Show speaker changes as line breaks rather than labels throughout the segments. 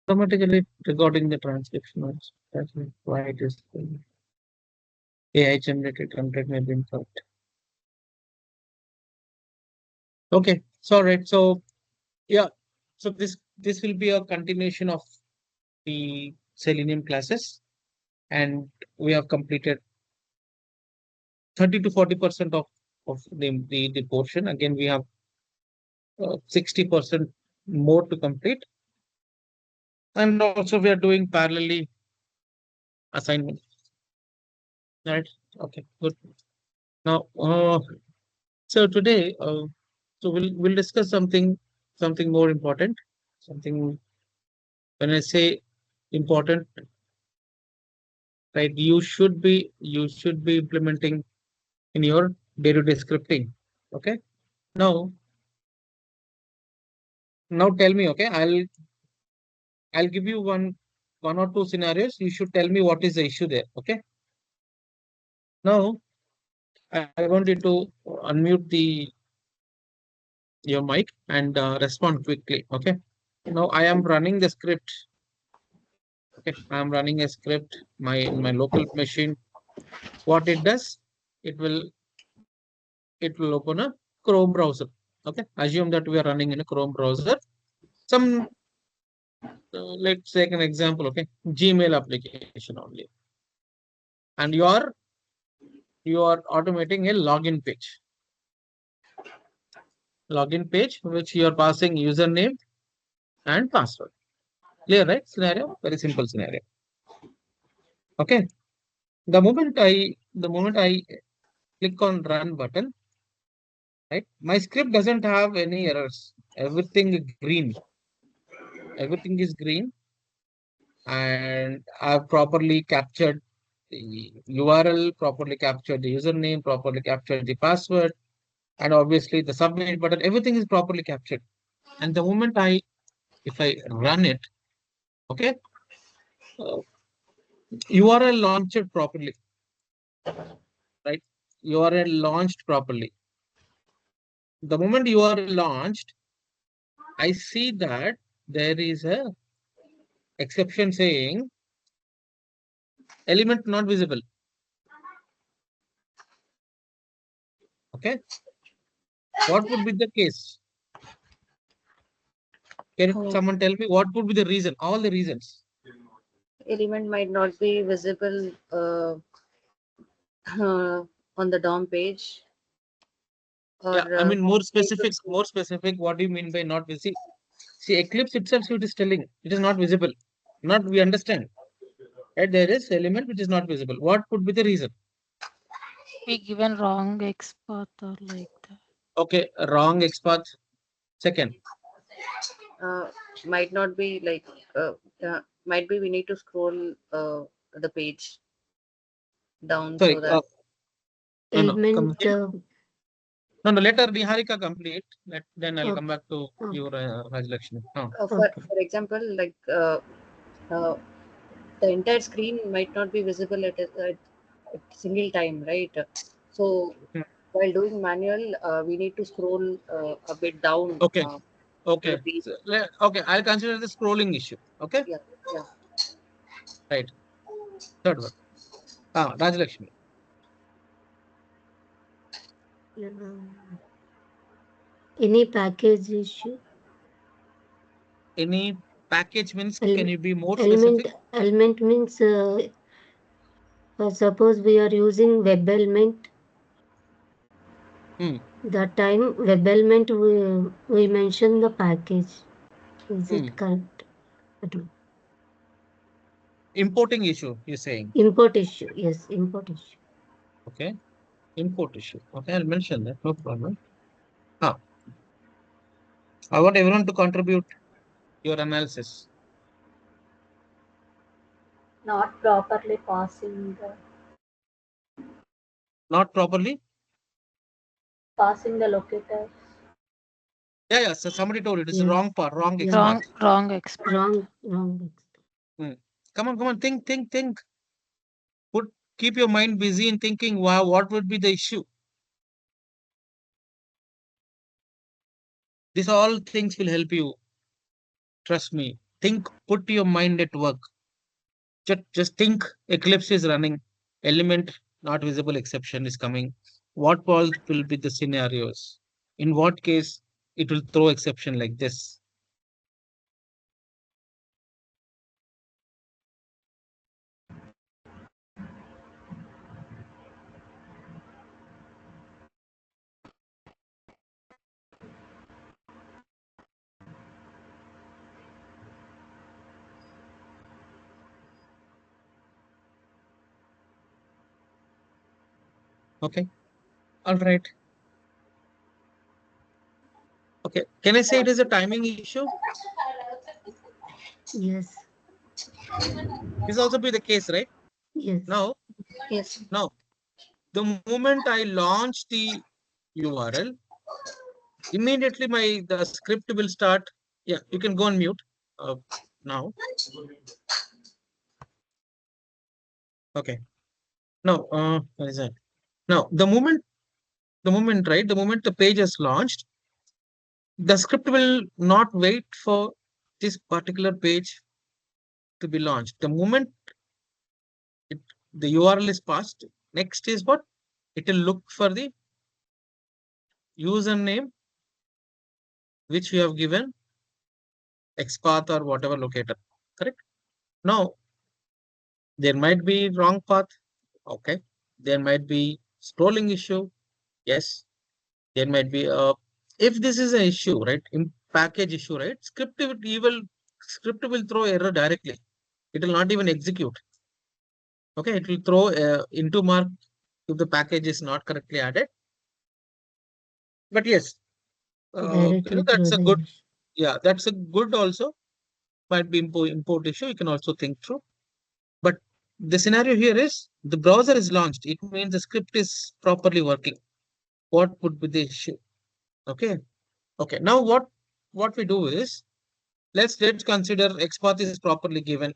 automatically recording the transcription also. That's why it is AI generated content may be incorrect. Okay, so right. So yeah, so this will be a continuation of the Selenium classes, and we have completed 30 to 40% of the portion. Again, we have 60% more to complete, and also we are doing parallelly assignment. Right? Okay, good. Now, so today, so we'll discuss something more important. Something when I say important, right? You should be implementing in your day-to-day scripting. Okay. Now, now tell me. Okay, I'll give you one or two scenarios. You should tell me what is the issue there. Okay. Now, I want you to unmute the your mic and respond quickly. Okay. Now I am running the script. Okay, I am running a script in my local machine. What it does, it will it will open a Chrome browser. Okay, assume that we are running in a Chrome browser. Some let's take an example. Okay, Gmail application only, and you are automating a login page which you are passing username and password. Clear, right? Scenario, very simple scenario. Okay, the moment I click on run button, right? My script doesn't have any errors. Everything is green, and I've properly captured the URL, properly captured the username, properly captured the password, and obviously the submit button. Everything is properly captured. And the moment if I run it, okay, uh, URL launched properly, right? URL launched properly. The moment URL launched, I see that there is a exception saying element not visible. Okay, what would be the case? Can
Oh,
someone tell me what would be the reason? All the reasons.
element might not be visible on the DOM page or
Yeah, I mean more
need to
specific.
scroll.
More specific. What do you mean by not visible? See, Eclipse itself, it is telling it is not visible. Not we understand. Right? There is element which is not visible. What could be the reason?
We given wrong expert or like that.
Okay, wrong expert. Second,
uh, might not be like might be we need to scroll the page down so
sorry.
that
No, no.
Element,
No, no. Later, Niharika complete. Then I'll come
okay,
back to
okay,
your Rajlakshmi.
for
okay.
example like uh, the entire screen might not be visible at single time, right? So
Hmm.
while doing manual, we need to scroll a bit down
Okay.
to the
Okay.
page.
Okay. I'll consider the scrolling issue. Okay.
Yeah, yeah.
Right. Third one. Rajlakshmi.
Any package issue?
Any package means can
Ele-
you be more
element
specific?
element means suppose we are using web element.
Hmm.
That time web element we mention the package. Is
Hmm.
it correct? I don't-
Importing issue, you're saying.
Import issue. Yes, import issue.
Okay. Import issue. Okay, I'll mention that. No problem. Ah, I want everyone to contribute your analysis.
Not properly
Not properly.
passing the locators.
Yeah, yeah. So somebody told it. It's the
Yes.
wrong part, wrong
Yeah.
expert.
Wrong expert.
Wrong.
Hmm. Come on. Think. Keep your mind busy in thinking. Wow, what would be the issue? These all things will help you. Trust me. think, put your mind at work. Just think Eclipse is running, element not visible exception is coming. What all will be the scenarios? In what case it will throw exception like this? Okay, all right. Okay, can I say it is a timing issue?
Yes.
This also be the case, right?
Yes.
Now,
Yes.
now, the moment I launch the URL, immediately the script will start. Yeah, you can go on mute now. Okay. Now, what is that? Now, right, the moment the page is launched, the script will not wait for this particular page to be launched. The moment it, the URL is passed, next is what? It will look for the username which we have given, XPath or whatever locator. Correct? Now, there might be wrong path. Okay. There might be scrolling issue. Yes. There might be if this is an issue, right? In package issue, right? Script will throw error directly. It will not even execute. Okay, it will throw into mark if the package is not correctly added. But yes,
Directly through
that's a
the
good.
issue.
Yeah, that's a good also. Might be import issue. You can also think through. But the scenario here is the browser is launched. It means the script is properly working. What would be the issue? Okay. Okay. Now what we do is let's consider XPath is properly given.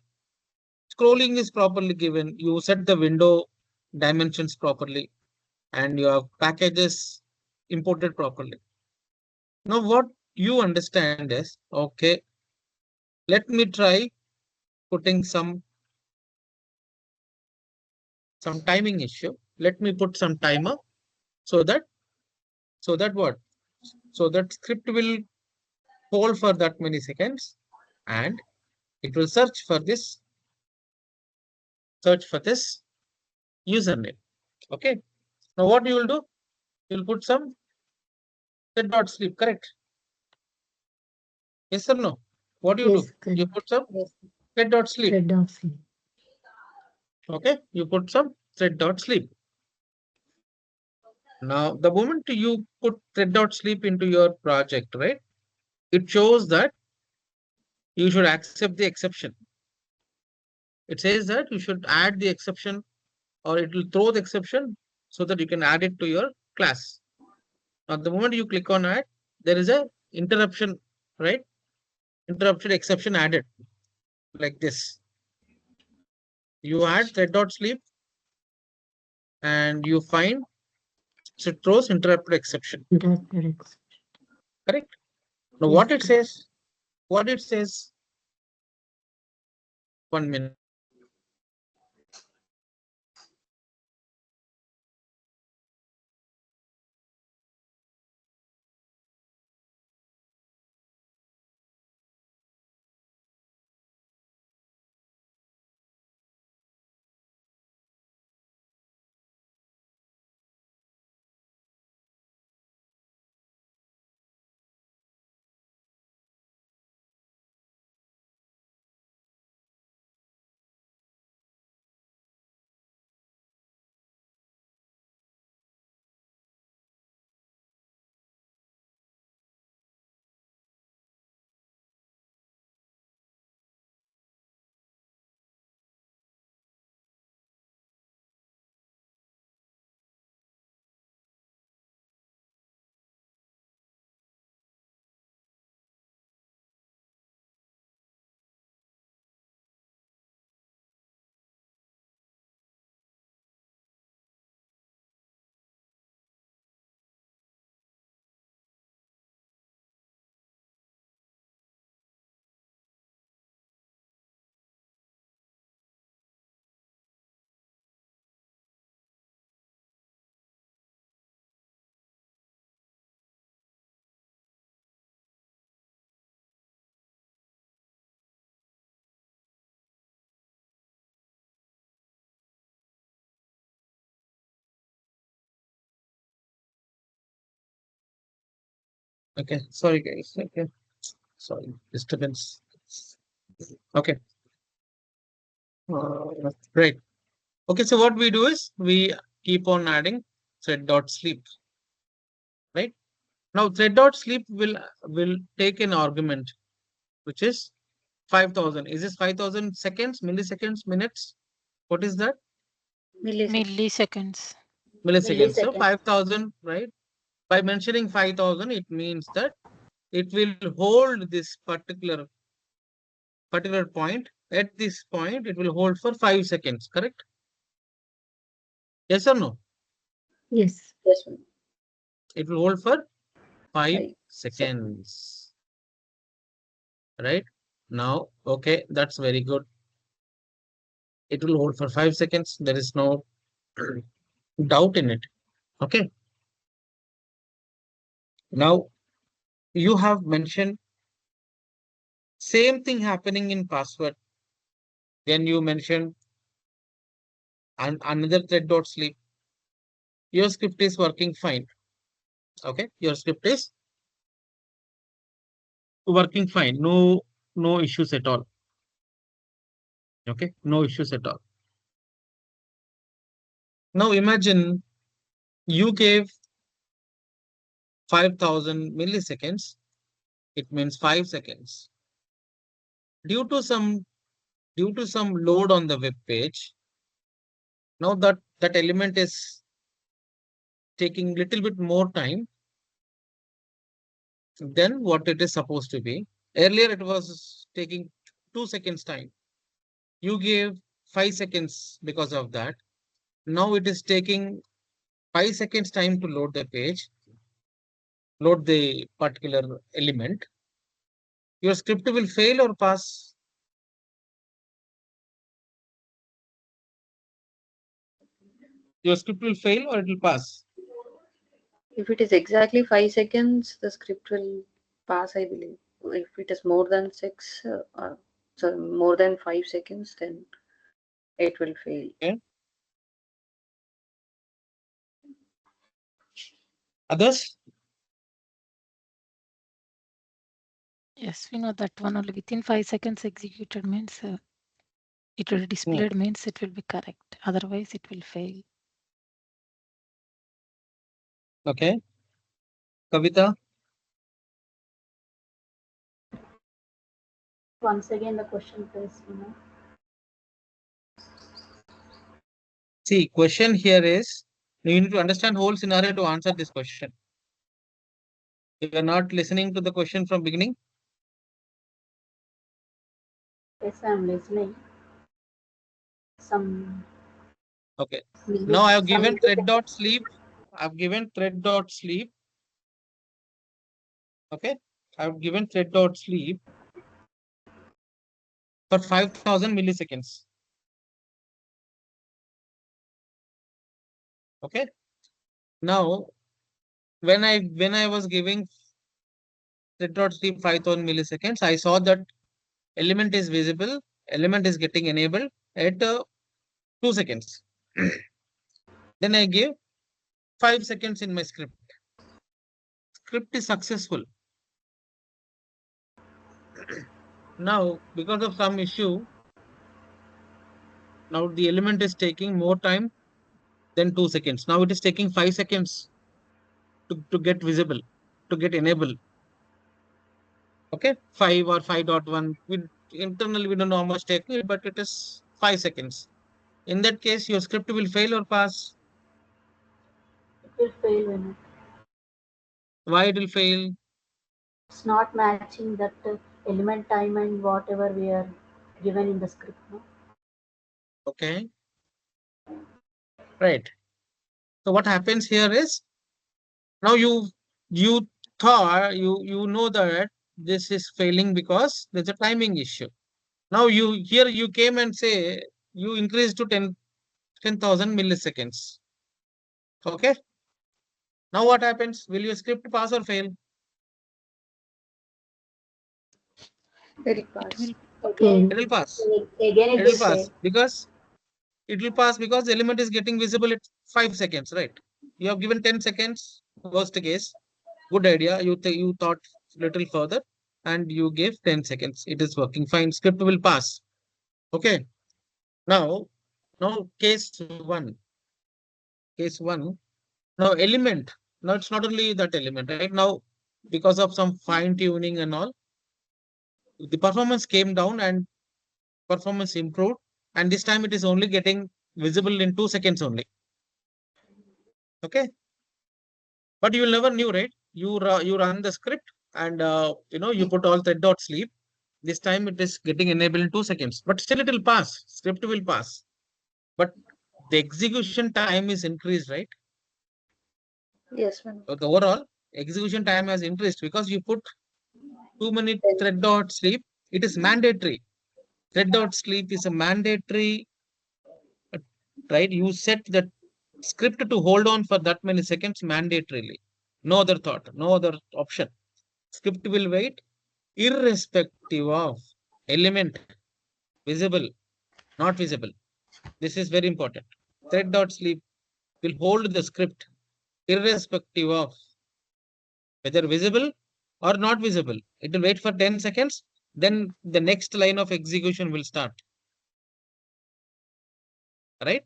Scrolling is properly given. You set the window dimensions properly, and your packages imported properly. Now, what you understand is okay. Let me try putting some timing issue. Let me put some timer so that what? So that script will hold for that many seconds, and it will search for this username. Okay. Now what you will do? You'll put some set dot sleep. Correct? Yes or no? What do you do?
Yes,
You
correct.
put some
Yes.
thread dot sleep.
Thread of sleep.
Okay, you put some thread dot sleep. Now, the moment you put thread dot sleep into your project, right? It shows that you should accept the exception. It says that you should add the exception, or it will throw the exception so that you can add it to your class. Now, the moment you click on add, there is a interruption, right? Interrupted exception added like this. You add thread dot sleep and you find Citrus interrupted exception.
Interrupted exception.
Correct? Now,
Yes,
what it
correct.
says, what it says, 1 minute. Okay, sorry guys. Okay, sorry, disturbance. Okay, great. Okay, so what we do is we keep on adding thread dot sleep, right? Now thread dot sleep will take an argument which is 5,000. Is this 5,000 seconds, milliseconds, minutes? What is that?
Milliseconds.
Milliseconds.
Milliseconds. So
Milliseconds.
5,000, right? By mentioning 5,000, it means that it will hold this particular point. At this point, it will hold for 5 seconds, correct? Yes or no?
Yes.
Yes, ma'am.
It will hold for 5
5 seconds.
seconds, right? Now, okay, that's very good. It will hold for 5 seconds. There is no doubt in it. Okay. Now, you have mentioned same thing happening in password. When you mentioned another thread dot sleep, your script is working fine. Okay, your script is working fine. No issues at all. Okay, no issues at all. Now imagine you gave 5,000 milliseconds. It means 5 seconds. Due to some load on the web page, now that element is taking little bit more time than what it is supposed to be. Earlier it was taking 2 seconds time. You gave 5 seconds because of that. Now it is taking 5 seconds time to load the page, load the particular element. Your script will fail or pass. Your script will fail or it will pass.
If it is exactly 5 seconds, the script will pass, I believe. If it is more than 6, sorry, more than 5 seconds, then it will fail.
Okay. Others?
Yes, we know that one only within 5 seconds executed means it will displayed means it will be correct. Otherwise, it will fail.
Okay. Kavita?
Once again, the question please,
See, question here is, you need to understand whole scenario to answer this question. You are not listening to the question from beginning.
Yes, I'm listening. Some
Okay.
milli,
Now I have
some
given thread dot
milliseconds.
sleep. I've given thread dot sleep. Okay. I've given thread dot sleep for 5,000 milliseconds. Okay. Now, when I was giving thread dot sleep 5,000 milliseconds, I saw that element is visible, element is getting enabled at 2 seconds. Then I gave 5 seconds in my script. Script is successful. Now, because of some issue, now the element is taking more time than 2 seconds. Now it is taking 5 seconds to get visible, to get enabled. Okay, 5 or 5.1. Internally, we don't know how much taking it, but it is 5 seconds. In that case, your script will fail or pass.
It will fail when
Why it will fail?
it's not matching that element time and whatever we are given in the script. No?
Okay, right. So what happens here is, now you thought you know that this is failing because there's a timing issue. Now you came and say you increase to 10,000 milliseconds. Okay. Now what happens? Will your script pass or fail?
Will
It
pass.
will
Again,
It will pass.
again
It
it
will
will
pass
fail.
because the element is getting visible at 5 seconds, right? You have given 10 seconds, worst case. Good idea. You thought little further and you gave 10 seconds. It is working fine. Script will pass. Okay. Now, now case one. Case one. Now element. Now it's not only that element, right? Now, because of some fine tuning and all, the performance came down and performance improved. And this time it is only getting visible in 2 seconds only. Okay. But you will never knew, right? You run the script and you put all thread dot sleep. This time it is getting enabled in 2 seconds, but still it will pass. Script will pass. But the execution time is increased, right?
Yes, ma'am.
So the overall execution time has increased because you put too many thread dot sleep. It is mandatory. Thread dot sleep is a mandatory, right? You set the script to hold on for that many seconds mandatorily. No other thought, no other option. Script will wait irrespective of element visible, not visible. This is very important. Thread dot sleep will hold the script irrespective of whether visible or not visible. It will wait for 10 seconds. Then the next line of execution will start. Right?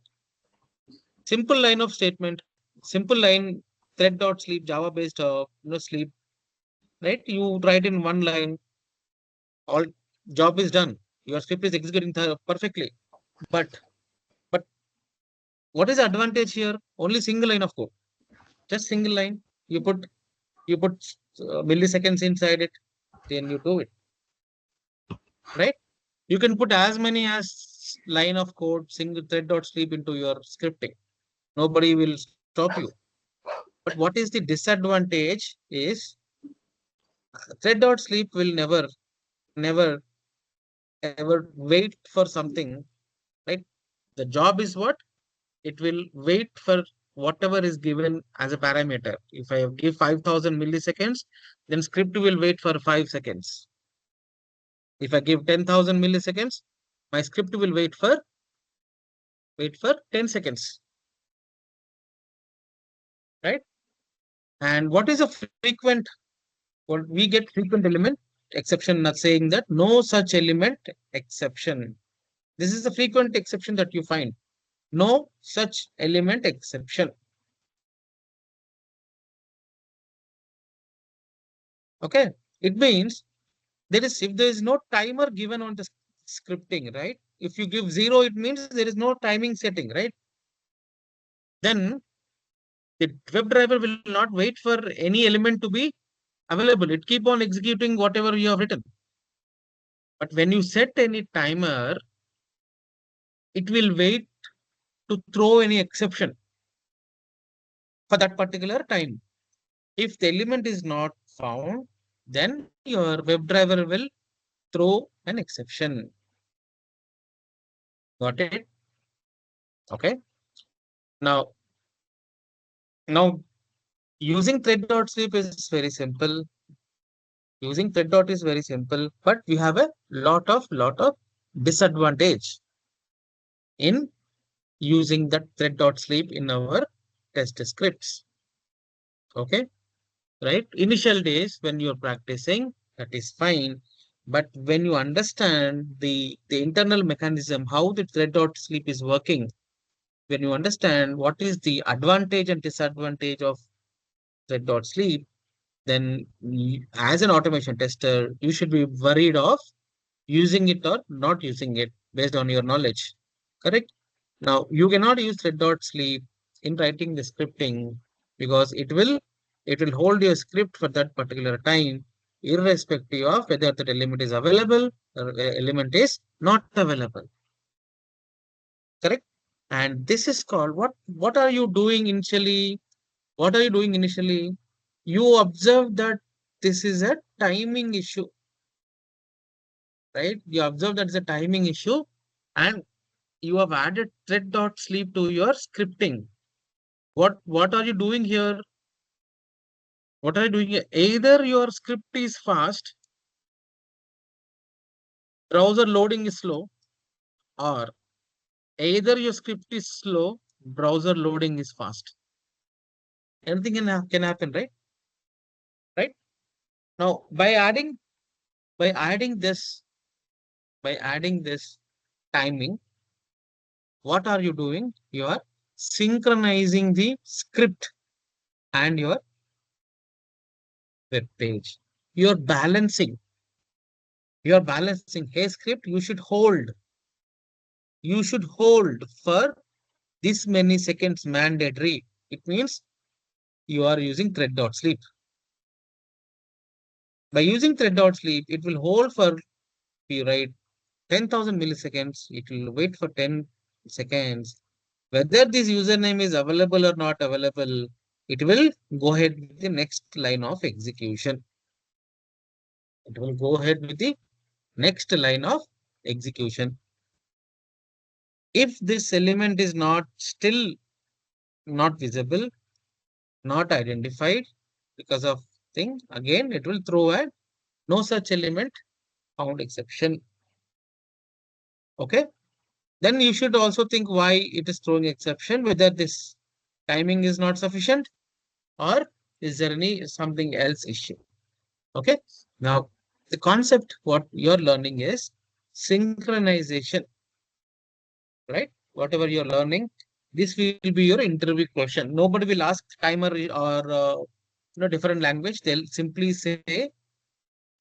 Simple line of statement. Simple line thread dot sleep Java based sleep. Right? You write in one line. All job is done. Your script is executing perfectly. But what is the advantage here? Only single line of code. Just single line. You put milliseconds inside it, then you do it. Right? You can put as many as line of code, single thread dot sleep into your scripting. Nobody will stop you. But what is the disadvantage is thread dot sleep will never, ever wait for something, right? The job is what? It will wait for whatever is given as a parameter. If I give 5000 milliseconds, then script will wait for 5 seconds. If I give 10,000 milliseconds, my script will wait for 10 seconds, right? And what is a frequent? What we get frequent element exception, not saying that no such element exception. This is the frequent exception that you find. No such element exception. Okay, it means if there is no timer given on the scripting, right? If you give 0, it means there is no timing setting, right? Then the web driver will not wait for any element to be available. It keep on executing whatever you have written. But when you set any timer, it will wait to throw any exception for that particular time. If the element is not found, then your web driver will throw an exception. Got it? Okay. Now using thread.sleep is very simple. Using thread is very simple, but we have a lot of disadvantage in using that thread.sleep in our test scripts. Okay, right? Initial days when you're practicing, that is fine. But when you understand the internal mechanism, how the thread.sleep is working, when you understand what is the advantage and disadvantage of thread.sleep, then as an automation tester, you should be worried of using it or not using it based on your knowledge. Correct? Now, you cannot use thread.sleep in writing the scripting because it will hold your script for that particular time, irrespective of whether that element is available or element is not available. Correct? And this is called what are you doing initially? What are you doing initially? You observe that this is a timing issue, right? You observe that it's a timing issue and you have added thread.sleep to your scripting. What are you doing here? What are you doing here? Either your script is fast, browser loading is slow, or either your script is slow, browser loading is fast. Anything can happen, right? Now, by adding this timing, what are you doing? You are synchronizing the script and your web page. You're balancing. Hey, script, you should hold. You should hold for this many seconds mandatory. It means you are using thread.sleep. By using thread.sleep, it will hold for, you write 10,000 milliseconds. It will wait for 10 seconds. Whether this username is available or not available, it will go ahead with the next line of execution. It will go ahead with the next line of execution. If this element is still not visible, not identified because of thing, again, it will throw a no such element found exception. Okay. Then you should also think why it is throwing exception, whether this timing is not sufficient or is there any something else issue. Okay. Now, the concept what you're learning is synchronization, right? Whatever you're learning, this will be your interview question. Nobody will ask timer or different language. They'll simply say,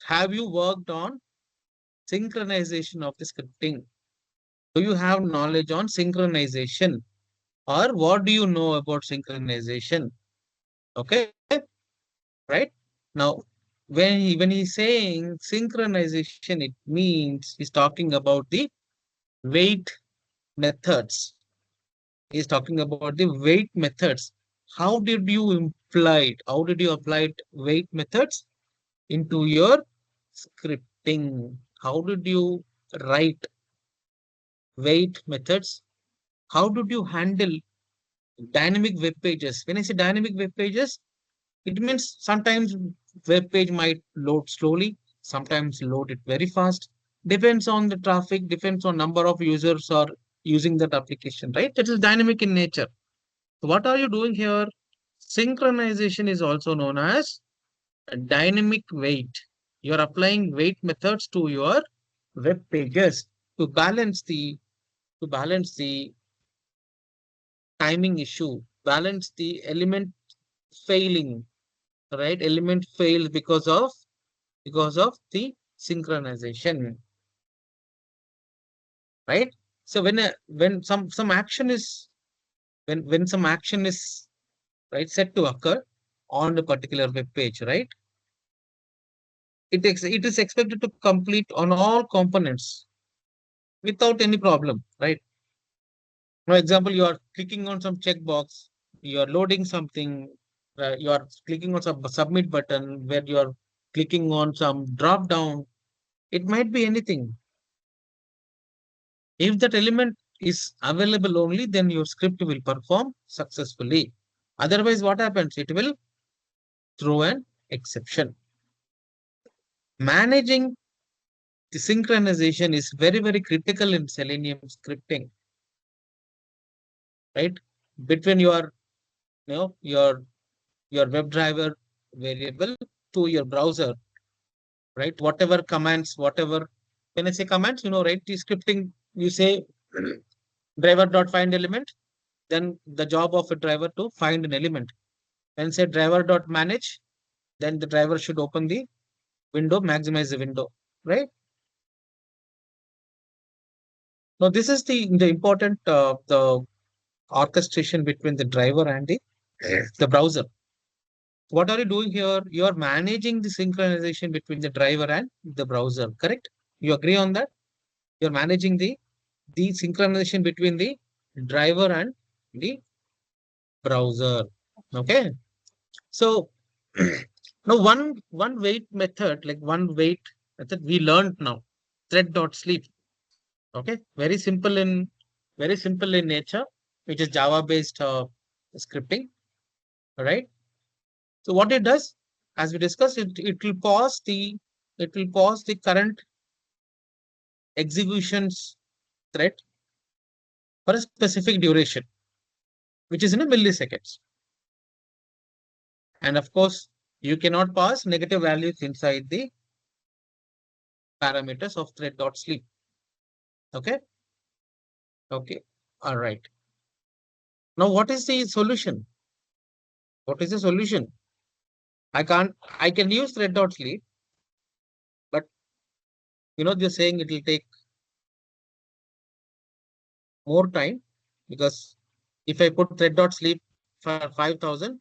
have you worked on synchronization of the scripting? Do you have knowledge on synchronization? Or what do you know about synchronization? Okay, right? Now, when he's saying synchronization, it means he's talking about the wait methods. He's talking about the wait methods. How did you apply wait methods into your scripting? How did you write wait methods? How did you handle dynamic web pages? When I say dynamic web pages, it means sometimes web page might load slowly, sometimes load it very fast. Depends on the traffic, depends on number of users are using that application, right? That is dynamic in nature. So what are you doing here? Synchronization is also known as a dynamic wait. You are applying wait methods to your web pages to balance the timing issue, balance the element failing, right? Element fails because of the synchronization, right? So when some action is when some action is right set to occur on a particular web page, right? It is expected to complete on all components without any problem, right? For example, you are clicking on some checkbox, you are loading something, you are clicking on some submit button where you are clicking on some drop down. It might be anything. If that element is available only, then your script will perform successfully. Otherwise, what happens? It will throw an exception. Managing the synchronization is very, very critical in Selenium scripting, right? Between your your WebDriver variable to your browser, right? Whatever commands, when I say commands, right? The scripting, you say driver.find element, then the job of a driver to find an element. And say driver.manage, then the driver should open the window, maximize the window, right? Now, this is the important the orchestration between the driver and the browser. What are you doing here? You are managing the synchronization between the driver and the browser, correct? You agree on that? You're managing the synchronization between the driver and the browser. Okay. So now one wait method, like one wait method we learned now, thread.sleep. Okay, very simple in nature, which is Java based scripting. All right. So what it does, as we discussed, it will pause the current executions thread for a specific duration, which is in a milliseconds. And of course, You cannot pass negative values inside the parameters of thread.sleep. Okay. Okay. All right. Now, what is the solution? What is the solution? I can use thread.sleep, but they're saying it will take more time, because if I put thread.sleep for 5,000,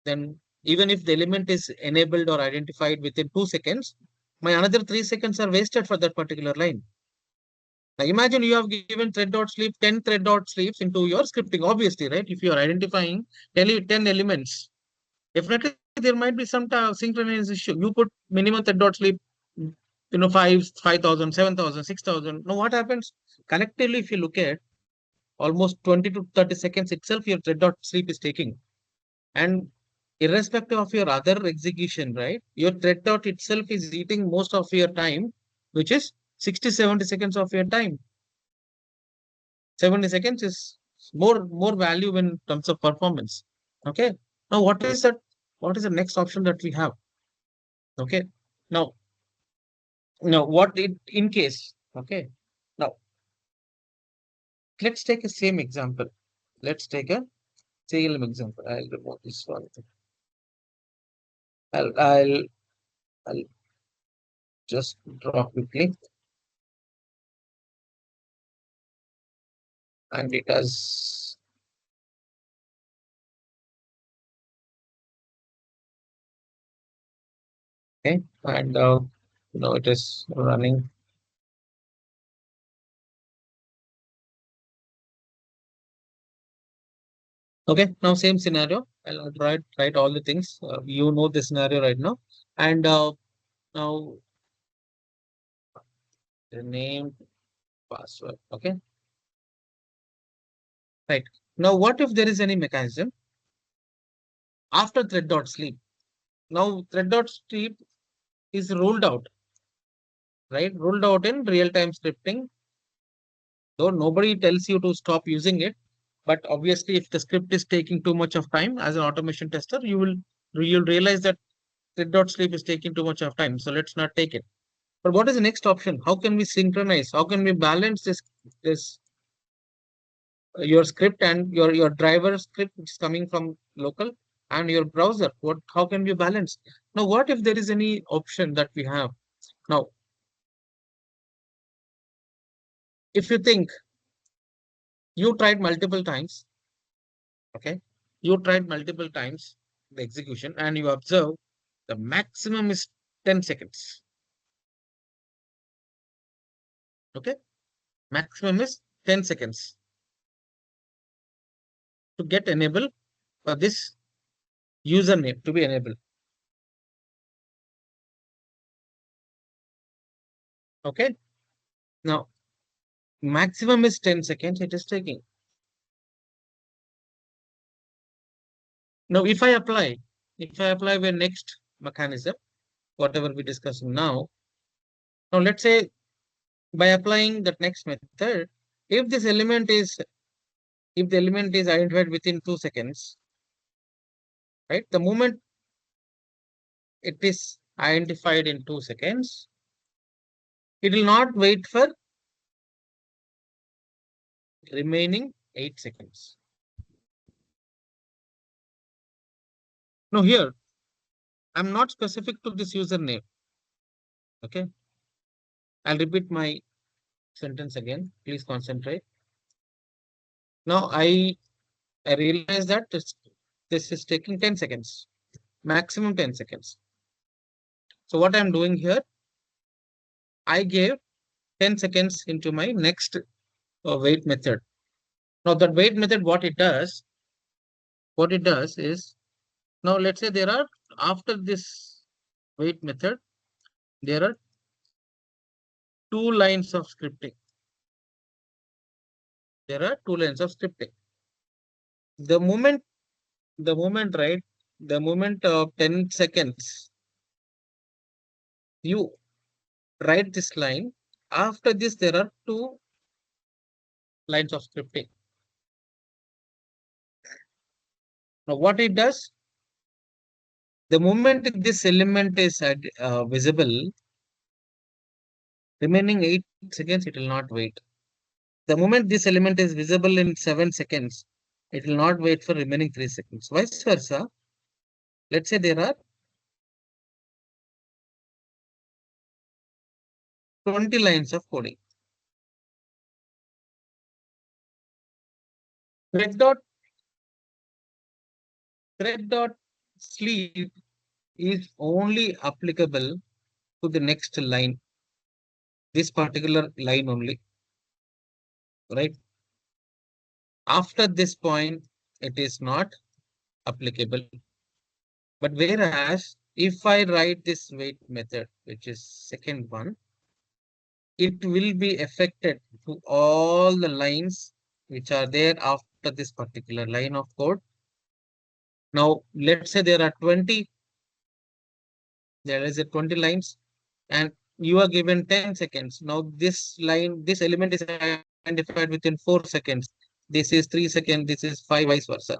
then even if the element is enabled or identified within 2 seconds, my another 3 seconds are wasted for that particular line. Now imagine you have given thread.sleep 10 thread.sleeps into your scripting, obviously, right? If you are identifying 10 elements, definitely there might be some synchronization issue. You put minimum thread.sleep, 5,000, 7,000, 6,000. Now what happens? Collectively, if you look at almost 20 to 30 seconds itself, your thread.sleep is taking. And irrespective of your other execution, right? Your thread dot itself is eating most of your time, which is 60, 70 seconds of your time. 70 seconds is more value in terms of performance. Okay. Now, what is that? What is the next option that we have? Okay. Now, what in case? Okay. Now, let's take a same example. Let's take a Salem example. I'll remove this one. I'll just draw quickly. And it has okay, and it is running. Okay, now same scenario. I'll write all the things. You know the scenario right now, and now the name, password. Okay, right. Now, what if there is any mechanism after thread.sleep? Now, thread.sleep is ruled out, right? Ruled out in real-time scripting. Though nobody tells you to stop using it, but obviously, if the script is taking too much of time as an automation tester, you'll realize that thread.sleep is taking too much of time. So let's not take it. But what is the next option? How can we synchronize? How can we balance this your script and your driver script, which is coming from local, and your browser? How can we balance? Now, what if there is any option that we have? Now, if you think you tried multiple times, okay, you tried multiple times the execution, and you observe the maximum is 10 seconds. Okay, maximum is 10 seconds to get enabled for this username to be enabled. Okay, now maximum is 10 seconds it is taking. Now, if I apply the next mechanism, whatever we're discussing now, let's say by applying that next method, if the element is identified within 2 seconds, right? The moment it is identified in 2 seconds, it will not wait for remaining 8 seconds. Now here, I'm not specific to this username. Okay. I'll repeat my sentence again. Please concentrate. Now I realize that this is taking 10 seconds, maximum 10 seconds. So what I'm doing here, I gave 10 seconds into my next wait method. Now that wait method, what it does is, now let's say there are, after this wait method, there are 2 lines of scripting. There are 2 lines of scripting. The moment, right, the moment of 10 seconds, you write this line. After this, there are 2 lines of scripting. Now, what it does, The moment this element is visible, remaining 8 seconds, it will not wait. The moment this element is visible in 7 seconds, it will not wait for remaining 3 seconds. Vice versa. Let's say there are 20 lines of coding. Thread dot sleep is only applicable to the next line, this particular line only, right? After this point, it is not applicable. But whereas if I write this wait method, which is second one, it will be affected to all the lines which are there after this particular line of code. Now, let's say there are 20, there is a 20 lines, and you are given 10 seconds. Now, this line, this element is identified within 4 seconds. This is 3 seconds, this is 5, vice versa.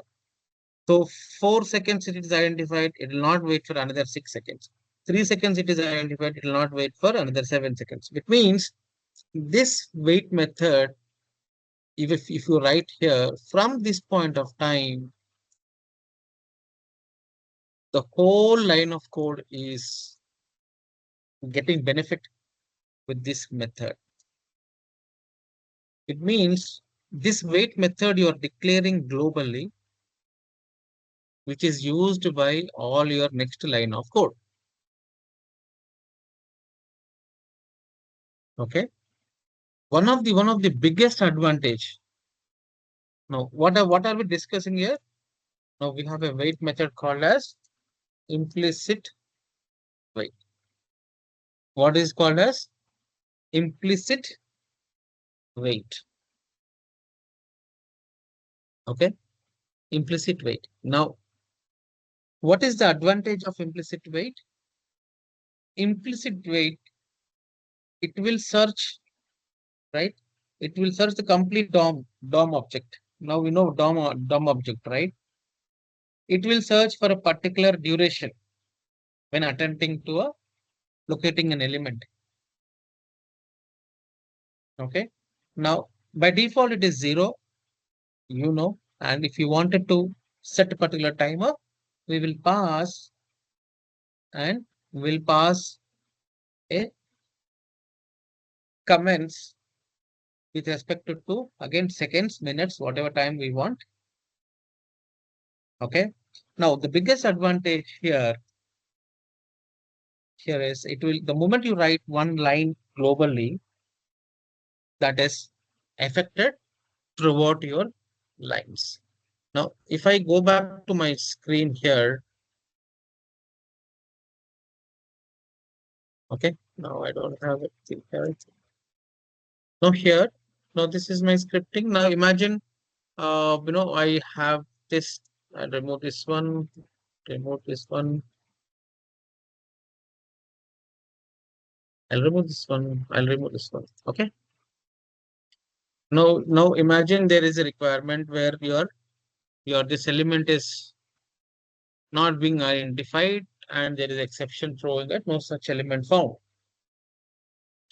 So 4 seconds it is identified, it will not wait for another 6 seconds. 3 seconds it is identified, it will not wait for another 7 seconds. It means this wait method, if you write here, from this point of time, the whole line of code is getting benefit with this method. It means this wait method you are declaring globally, which is used by all your next line of code. Okay. One of the biggest advantage. Now, what are we discussing here? Now we have a wait method called as implicit wait. What is called as implicit wait? Okay, implicit wait. Now, what is the advantage of implicit wait? Implicit wait, it will search, right? It will search the complete DOM object. Now we know DOM object, right? It will search for a particular duration when attempting to locating an element. Okay. Now, by default, it is 0, and if you wanted to set a particular timer, we will pass and we'll pass a comments with respect to again seconds, minutes, whatever time we want. Okay. Now, the biggest advantage here is it will, the moment you write one line globally, that is affected throughout your lines. Now, if I go back to my screen here, okay, now I don't have it here. Now here, now this is my scripting. Now imagine, I have this, I'll remove this one, remove this one. I'll remove this one, I'll remove this one, okay. Now imagine there is a requirement where this element is not being identified and there is exception throwing that no such element found.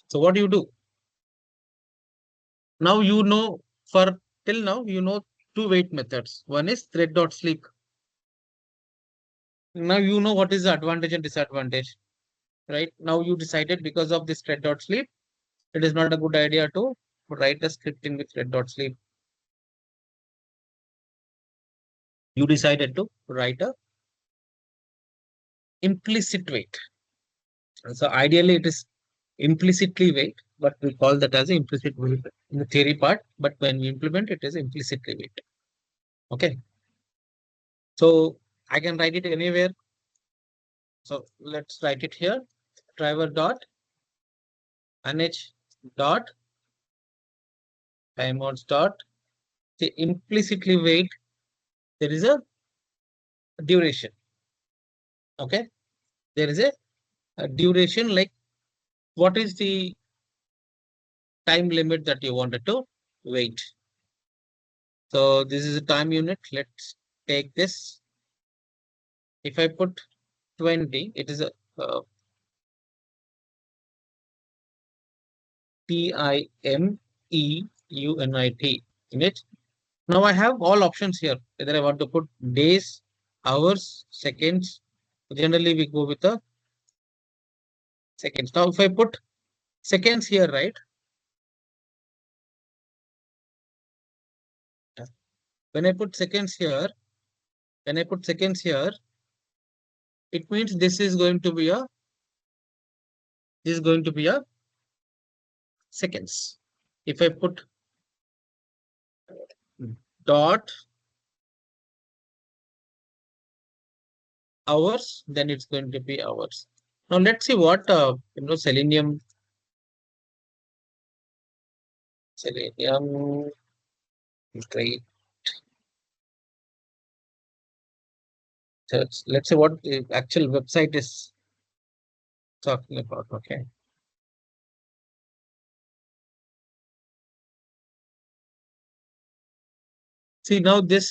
So what do you do? Now till now you know two wait methods. One is thread.sleep. Now you know what is the advantage and disadvantage, right? Now you decided because of this thread.sleep, it is not a good idea to write a scripting with thread.sleep. You decided to write a implicit wait. So ideally it is implicitly wait, but we call that as implicit wait in the theory part. But when we implement it is implicitly wait. Okay. So I can write it anywhere. So let's write it here. Driver dot nh dot timeouts dot. See, implicitly wait. There is a duration. Okay. There is a duration, like what is the time limit that you wanted to wait. So this is a time unit. Let's take this. If I put 20. It is a TIMEUNIT in it. Now I have all options here. Whether I want to put days, hours, seconds. Generally, we go with the seconds. Now, if I put seconds here, right? When I put seconds here, it means this is going to be a seconds. If I put dot hours, then it's going to be hours. Now let's see what Selenium great. Let's see what the actual website is talking about. Okay. See now the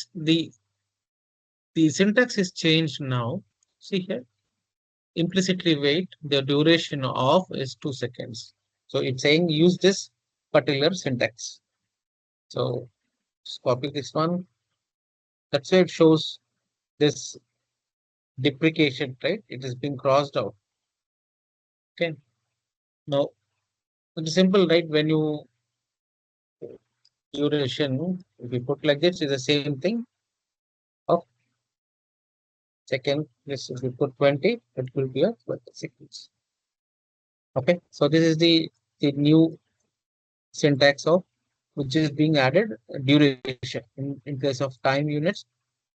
syntax is changed now. See here. Implicitly wait, the duration of is 2 seconds. So it's saying use this particular syntax. So just copy this one. That's why it shows this deprecation, right? It is being crossed out. Okay. Now it's simple, right? When you duration, if you put like this, is the same thing of second. This if you put 20, it will be a 20 seconds. Okay. So this is the new syntax of which is being added duration in case of time units.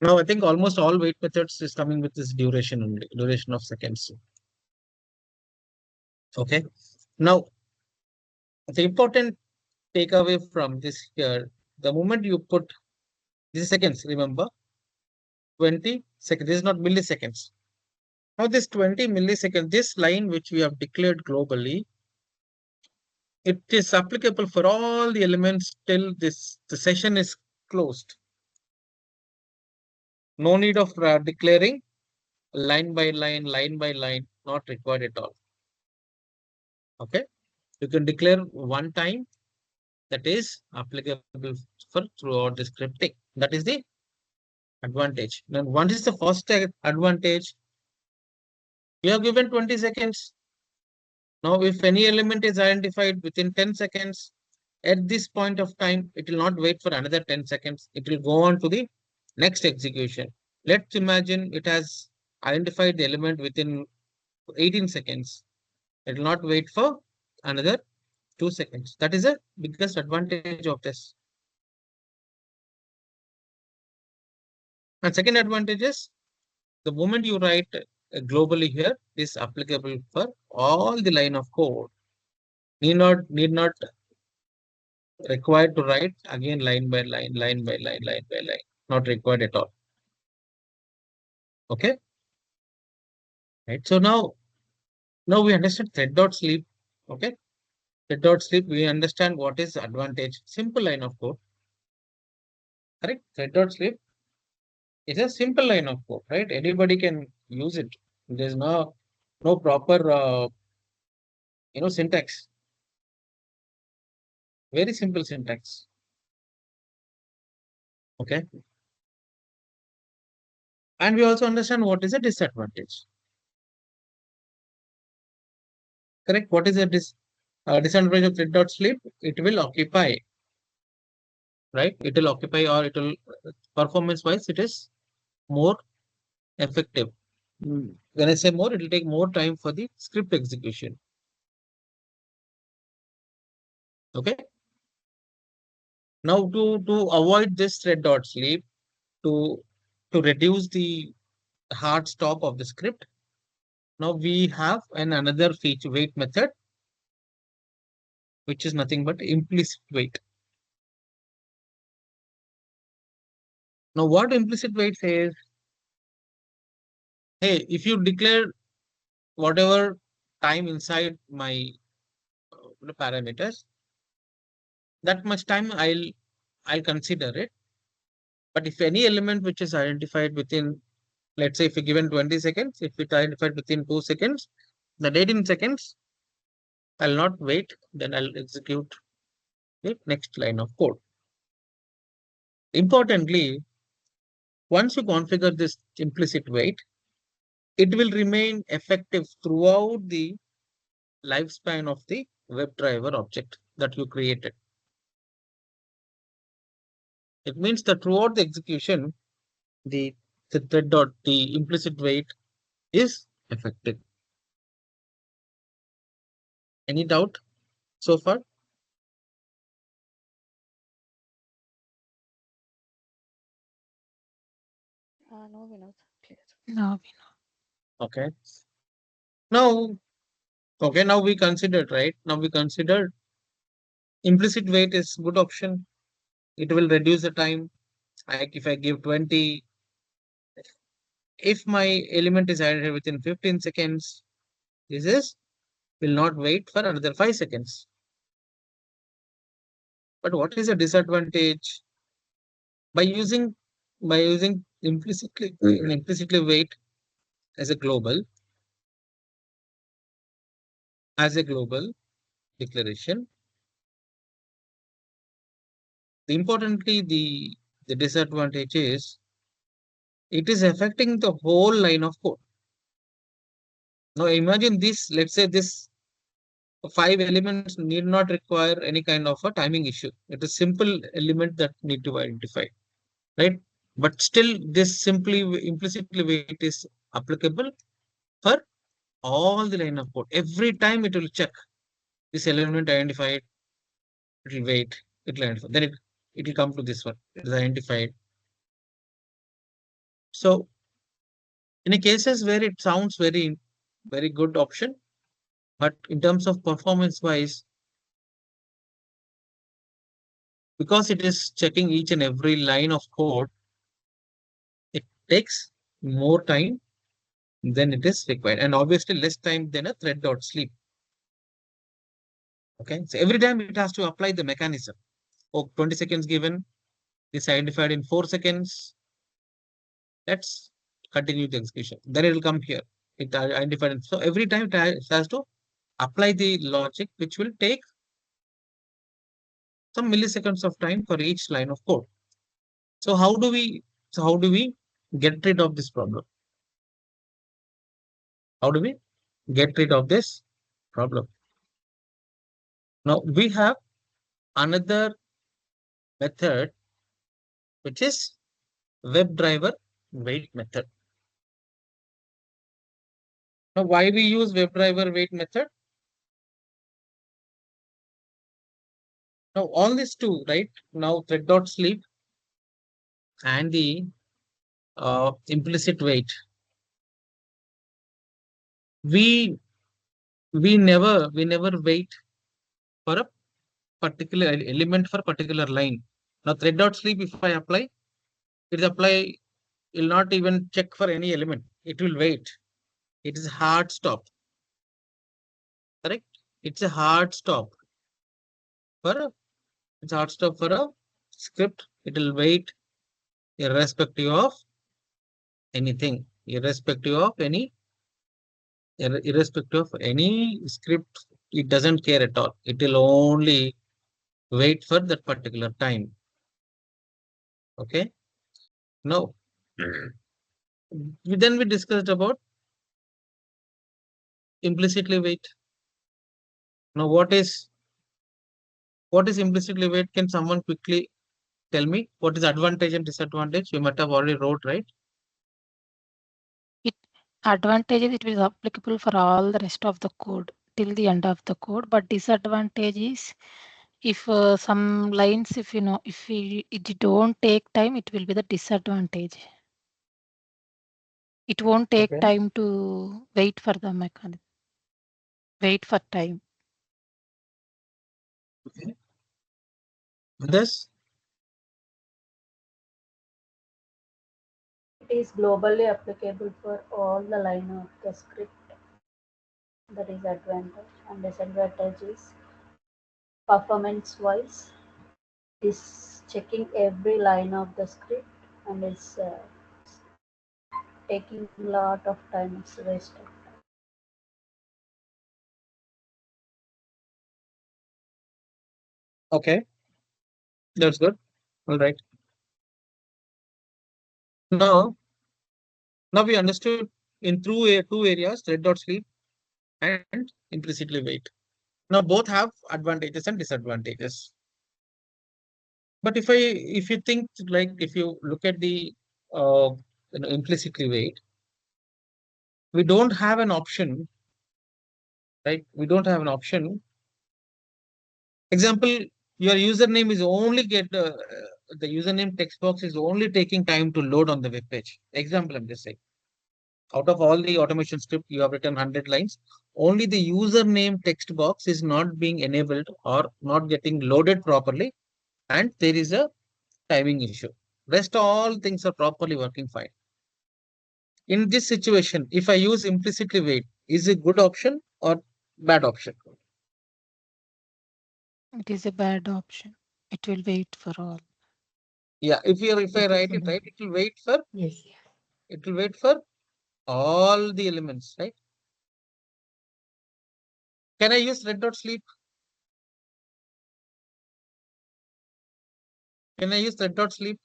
Now I think almost all wait methods is coming with this duration only, duration of seconds. Okay. Now the important takeaway from this here, the moment you put this is seconds, remember 20 seconds, this is not milliseconds. Now this 20 milliseconds, this line which we have declared globally, it is applicable for all the elements till the session is closed. No need of declaring line by line, not required at all. Okay. You can declare one time that is applicable for throughout the scripting. That is the advantage. Now, what is the first advantage? We have given 20 seconds. Now, if any element is identified within 10 seconds, at this point of time, it will not wait for another 10 seconds. It will go on to the next execution. Let's imagine it has identified the element within 18 seconds. It will not wait for another 2 seconds. That is the biggest advantage of this. And second advantage is the moment you write globally here is applicable for all the line of code. Need not required to write again line by line. Not required at all. Okay. Right. So now we understand thread.sleep. Okay. Thread.sleep, we understand what is advantage. Simple line of code. Correct. Thread.sleep is a simple line of code, right? Anybody can use it. There's no proper syntax. Very simple syntax. Okay. And we also understand what is a disadvantage. Correct. What is a disadvantage of thread.sleep? It will occupy, right? It will occupy, or it will performance wise, it is more effective. When I say more, it will take more time for the script execution. Okay. Now to avoid this thread.sleep, to reduce the hard stop of the script, now we have another feature wait method, which is nothing but implicit wait. Now what implicit wait says, hey, if you declare whatever time inside my parameters, that much time I'll consider it. But if any element which is identified within let's say if we given 20 seconds, if it identified within 2 seconds, the 18 seconds, I'll not wait, then I'll execute the next line of code. Importantly, once you configure this implicit wait, it will remain effective throughout the lifespan of the WebDriver object that you created. It means that throughout the execution, the thread dot the implicit wait is effective. Any doubt so far?
No, Vinod. Clear.
No, we know.
Okay. Now, okay, now we considered, right? Now we considered implicit wait is good option. It will reduce the time. Like if I give 20, if my element is added within 15 seconds, this is will not wait for another 5 seconds. But what is the disadvantage? By using implicitly wait as a global declaration, importantly the disadvantage is it is affecting the whole line of code. Now imagine this, let's say this 5 elements need not require any kind of a timing issue. It is simple element that need to identify, right? But still this simply implicitly wait is applicable for all the line of code. Every time it will check this element identified, it will wait, it will identify. Then it will come to this one. It is identified. So in cases where it sounds very good option, but in terms of performance wise, because it is checking each and every line of code, it takes more time than it is required, and obviously less time than a thread dot sleep. Okay, so every time it has to apply the mechanism. Oh, 20 seconds given, is identified in 4 seconds. Let's continue the execution. Then it will come here. It identified. So every time it has to apply the logic, which will take some milliseconds of time for each line of code. So how do we get rid of this problem? How do we get rid of this problem? Now we have another method, which is WebDriver wait method. Now why we use WebDriver wait method? Now all these two, right? Now thread dot sleep and the implicit wait. We never wait for a particular element for particular line. Now thread dot sleep, if I apply, it is apply, will not even check for any element. It will wait. It is hard stop. Correct? It's a hard stop for a script. It will wait irrespective of anything, irrespective of any script. It doesn't care at all. It will only wait for that particular time. Okay. Now, then we discussed about implicitly wait. Now, what is implicitly wait? Can someone quickly tell me what is advantage and disadvantage? You might have already wrote, right?
It advantages it is applicable for all the rest of the code till the end of the code, but disadvantage is if some lines, if it don't take time, it will be the disadvantage. It won't take
Okay.
time to wait for the mechanism. Wait for time.
Okay. This
It is globally applicable for all the line of the script. That is advantage, and disadvantage is performance wise. Is checking every line of the script and is taking a lot of time. It's wasted.
Okay, that's good. All right. Now, now we understood in two areas, red dot sleep and implicitly wait. Now both have advantages and disadvantages. But if you think like if you look at the implicitly wait, we don't have an option, right? We don't have an option. Example, your username is only the username text box is only taking time to load on the web page. Example, I'm just saying. Out of all the automation script you have written 100 lines, only the username text box is not being enabled or not getting loaded properly, and there is a timing issue. Rest all things are properly working fine. In this situation, if I use implicitly wait, is it good option or bad option?
It is a bad option. It will wait for all.
Yeah, if I write it right, it will wait for
Yes.
all the elements, right? Can I use red dot sleep? Can I use red dot sleep?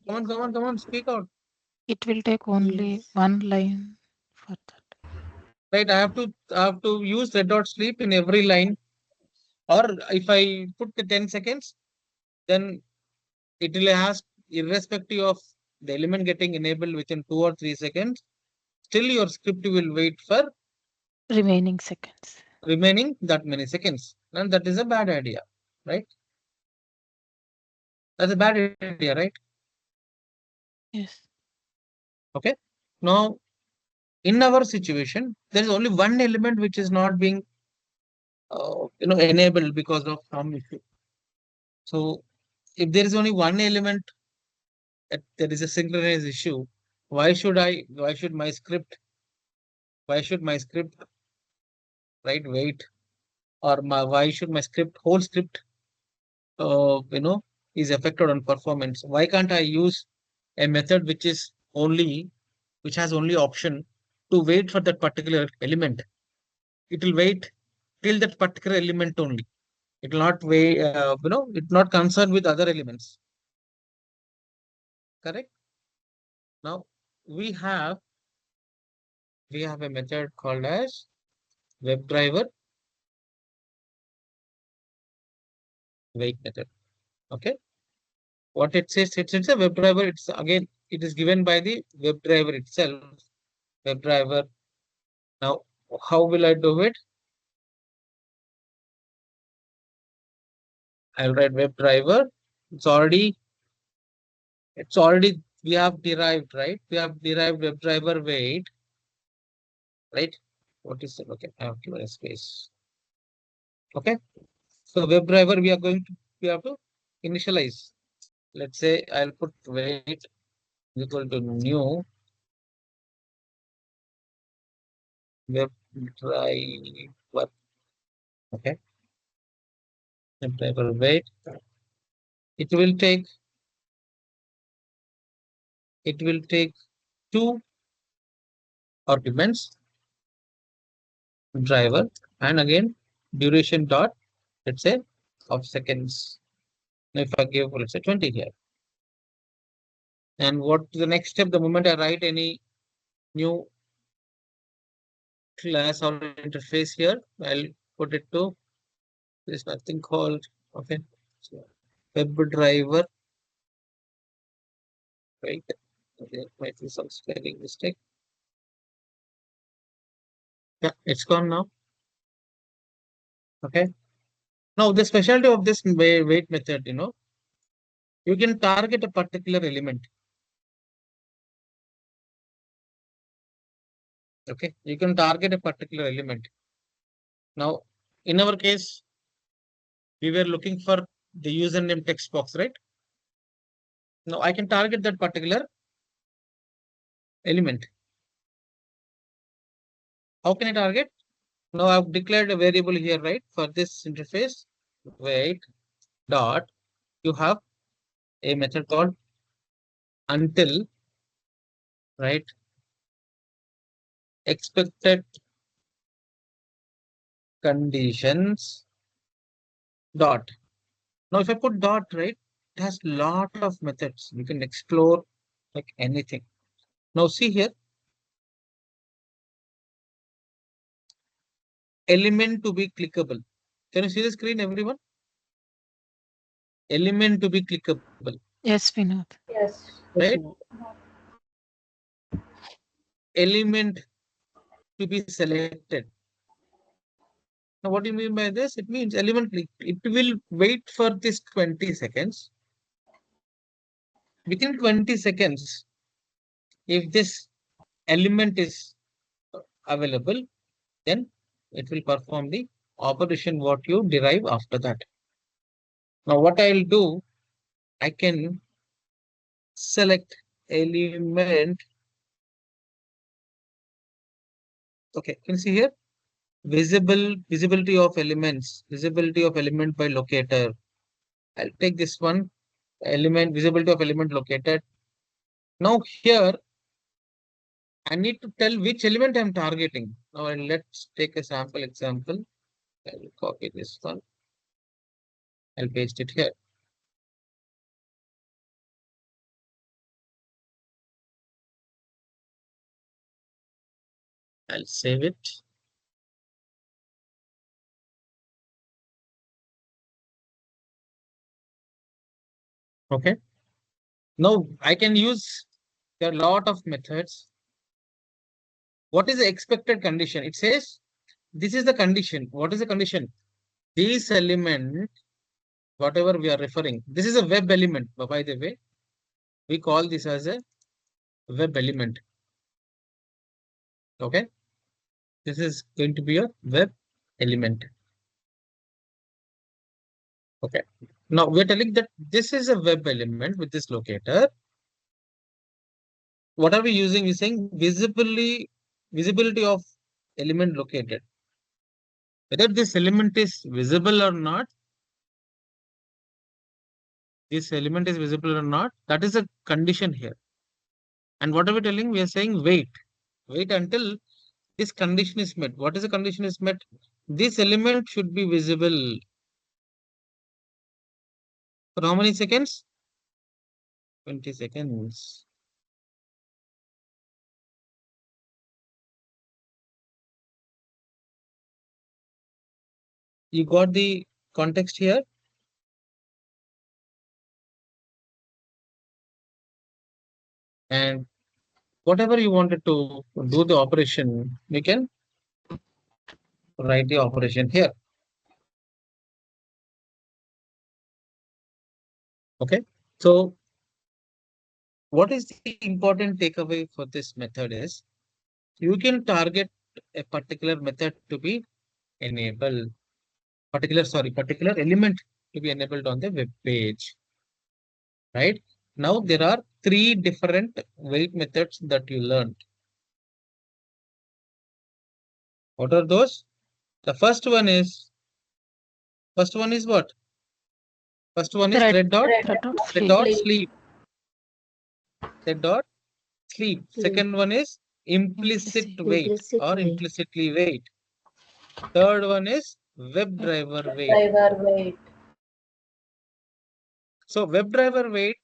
Come on, speak out.
It will take only
Yes.
one line for that.
Right, I have to use red dot sleep in every line, or if I put the 10 seconds, then it will has irrespective of the element getting enabled within 2 or 3 seconds, still your script will wait for
Remaining seconds.
remaining that many seconds. And that is a bad idea, right? That's a bad idea, right?
Yes.
Okay. Now, in our situation, there is only one element which is not being enabled because of some issue. So if there is only one element that there is a synchronized issue, why should why should my script right wait, or why should my script whole script uh, you know is affected on performance? Why can't I use a method which has only option to wait for that particular element? It will wait till that particular element only. It will not wait, it's not concerned with other elements. Correct? Now we have a method called as WebDriver wait method. Okay. What it says, it's a WebDriver. It's again, it is given by the WebDriver itself. WebDriver. Now, how will I do it? I'll write WebDriver. It's already, we have derived, right? We have derived WebDriver wait, right? What is it? Okay, I have given a space. Okay. So WebDriver, we have to initialize. Let's say I'll put wait equal to new WebDriver. Okay. WebDriver wait. It will take two arguments, driver, and again duration dot, let's say, of seconds. If I give, let's say, 20 here. And what the next step, the moment I write any new class or interface here, I'll put it to, there's nothing called, okay, so web driver, right? There might be some spelling mistake. Yeah, it's gone now. Okay. Now the specialty of this wait method, you can target a particular element. Okay, you can target a particular element. Now, in our case, we were looking for the username text box, right? Now I can target that particular element. How can I target? Now I've declared a variable here, right? For this interface, wait dot, you have a method called until, right, expected conditions dot. Now, if I put dot, right, it has lot of methods. You can explore like anything. Now, see here, element to be clickable. Can you see the screen, everyone? Element to be clickable,
Yes, Vinod.
Yes.
right? Element to be selected. Now, what do you mean by this? It means element click. It will wait for this 20 seconds. Within 20 seconds, if this element is available, then it will perform the operation what you derive after that. Now, what I'll do, I can select element. Okay, can you see here? Visibility of elements, visibility of element by locator. I'll take this one, element, visibility of element located. Now here, I need to tell which element I'm targeting. Now let's take a sample example. I'll copy this one. I'll paste it here. I'll save it. Okay. Now I can use, there are a lot of methods. What is the expected condition? It says, this is the condition. What is the condition? This element, whatever we are referring, this is a web element, by the way. We call this as a web element. Okay. This is going to be a web element. Okay. Now we're telling that this is a web element with this locator. What are we using? We're saying visibility of element located. Whether this element is visible or not, this element is visible or not, that is a condition here. And what are we telling? We are saying wait. Wait until this condition is met. What is the condition is met? This element should be visible for how many seconds? 20 seconds. You got the context here? And whatever you wanted to do the operation, we can write the operation here. Okay. So what is the important takeaway for this method is you can target a particular method to be enabled, particular element to be enabled on the web page. Right. Now there are three different wait methods that you learned. What are those? The first one is what? First one is
Thread,
thread dot
thread dot
thread
sleep.
dot sleep. Thread dot sleep.
Sleep.
Second one is implicit
Implicit.
wait
Implicit
or
wait.
implicitly wait. Third one is web driver wait.
Driver wait.
So web driver wait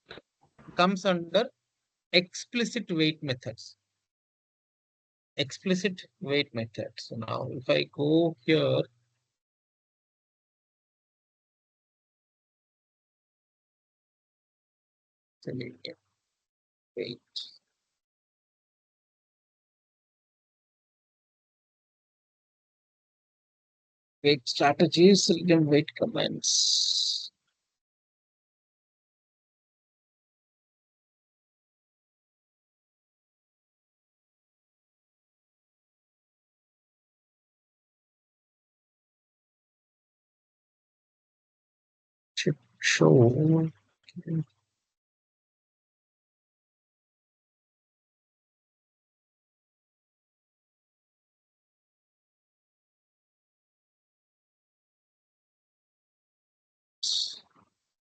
comes under explicit wait methods. Explicit wait methods. So now if I go here, Selenium wait. Wait strategies, Selenium wait commands. Should show.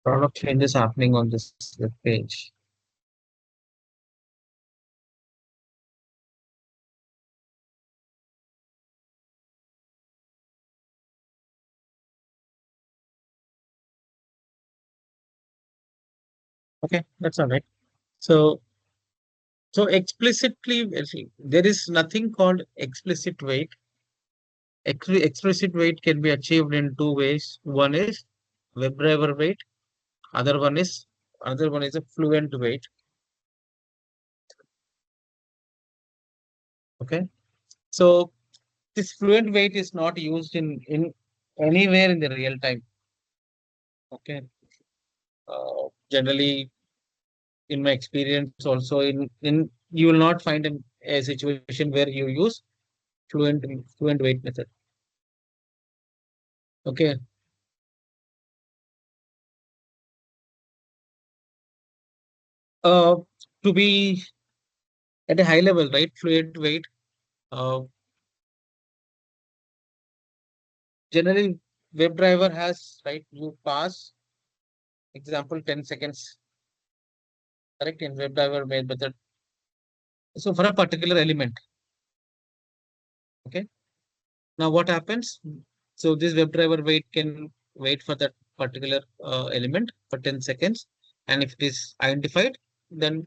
A lot of changes happening on this web page. Okay, that's all right. So, explicitly, there is nothing called explicit weight. Explicit weight can be achieved in two ways. One is WebDriver weight. Other one is a fluent weight. Okay. So this fluent weight is not used in anywhere in the real time. Okay. Generally, in my experience, also in you will not find a situation where you use fluent fluent weight method. Okay. Uh, to be at a high level, right? Fluent weight. Uh, Generally, WebDriver has, right, you pass example 10 seconds, correct, in WebDriver method. So for a particular element, okay. Now what happens? So this WebDriver wait can wait for that particular element for 10 seconds, and if it is identified, then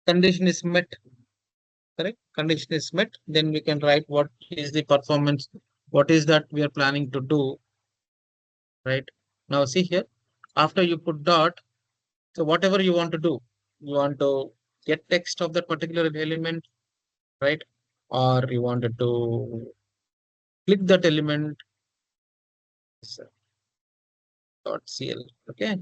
condition is met, correct? Condition is met, then we can write what is the performance, what is that we are planning to do, right? Now see here, after you put dot, so whatever you want to do, you want to get text of that particular element, right? Or you wanted to click that element, dot cl, okay?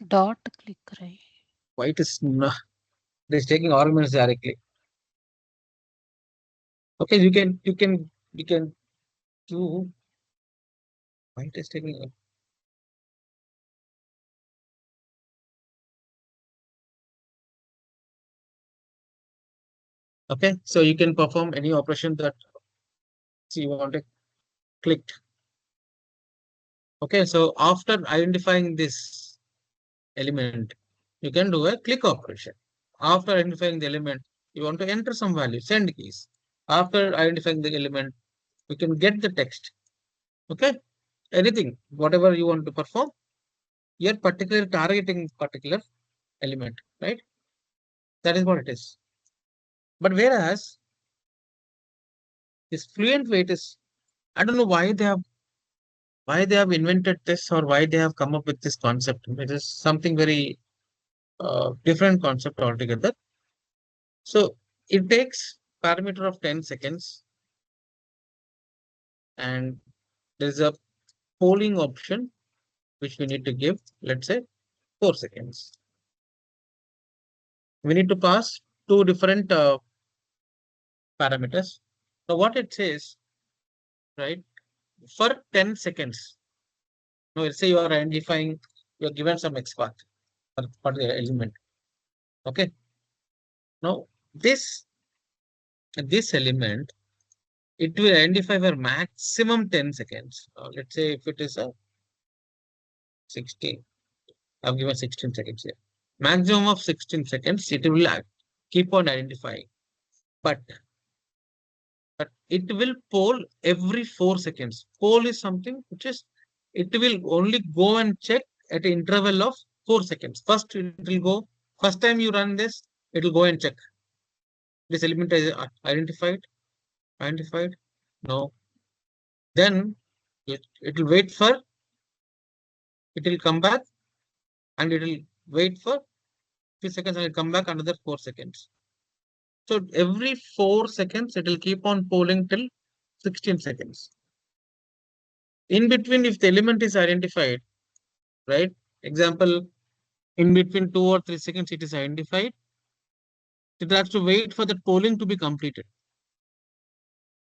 Dot click right.
Why it is not, it is taking arguments directly. Okay, you can do, why it is taking, okay, so you can perform any operation that you want to click. Okay, so after identifying this element, you can do a click operation. After identifying the element, you want to enter some value, send keys. After identifying the element, you can get the text. Okay, anything, whatever you want to perform, you're particularly targeting particular element, right? That is what it is. But whereas this fluent weight is, I don't know why they have invented this or why they have come up with this concept. It is something very different concept altogether. So it takes parameter of 10 seconds, and there is a polling option which we need to give, let's say 4 seconds. We need to pass two different parameters. So what it says, right, for 10 seconds, now let's say you are identifying, you are given some X path for the element. Okay. Now this element, it will identify for maximum 10 seconds. Let's say if it is a 16, I've given 16 seconds here. Maximum of 16 seconds, it will keep on identifying. But it will poll every 4 seconds. Poll is something which is, it will only go and check at an interval of 4 seconds. First, it will go, first time you run this, it will go and check. This element is identified. No. Then it will wait for, it will come back and it will wait for few seconds and it will come back another 4 seconds. So every 4 seconds, it will keep on polling till 16 seconds. In between, if the element is identified, right? Example, in between 2 or 3 seconds, it is identified. It has to wait for the polling to be completed.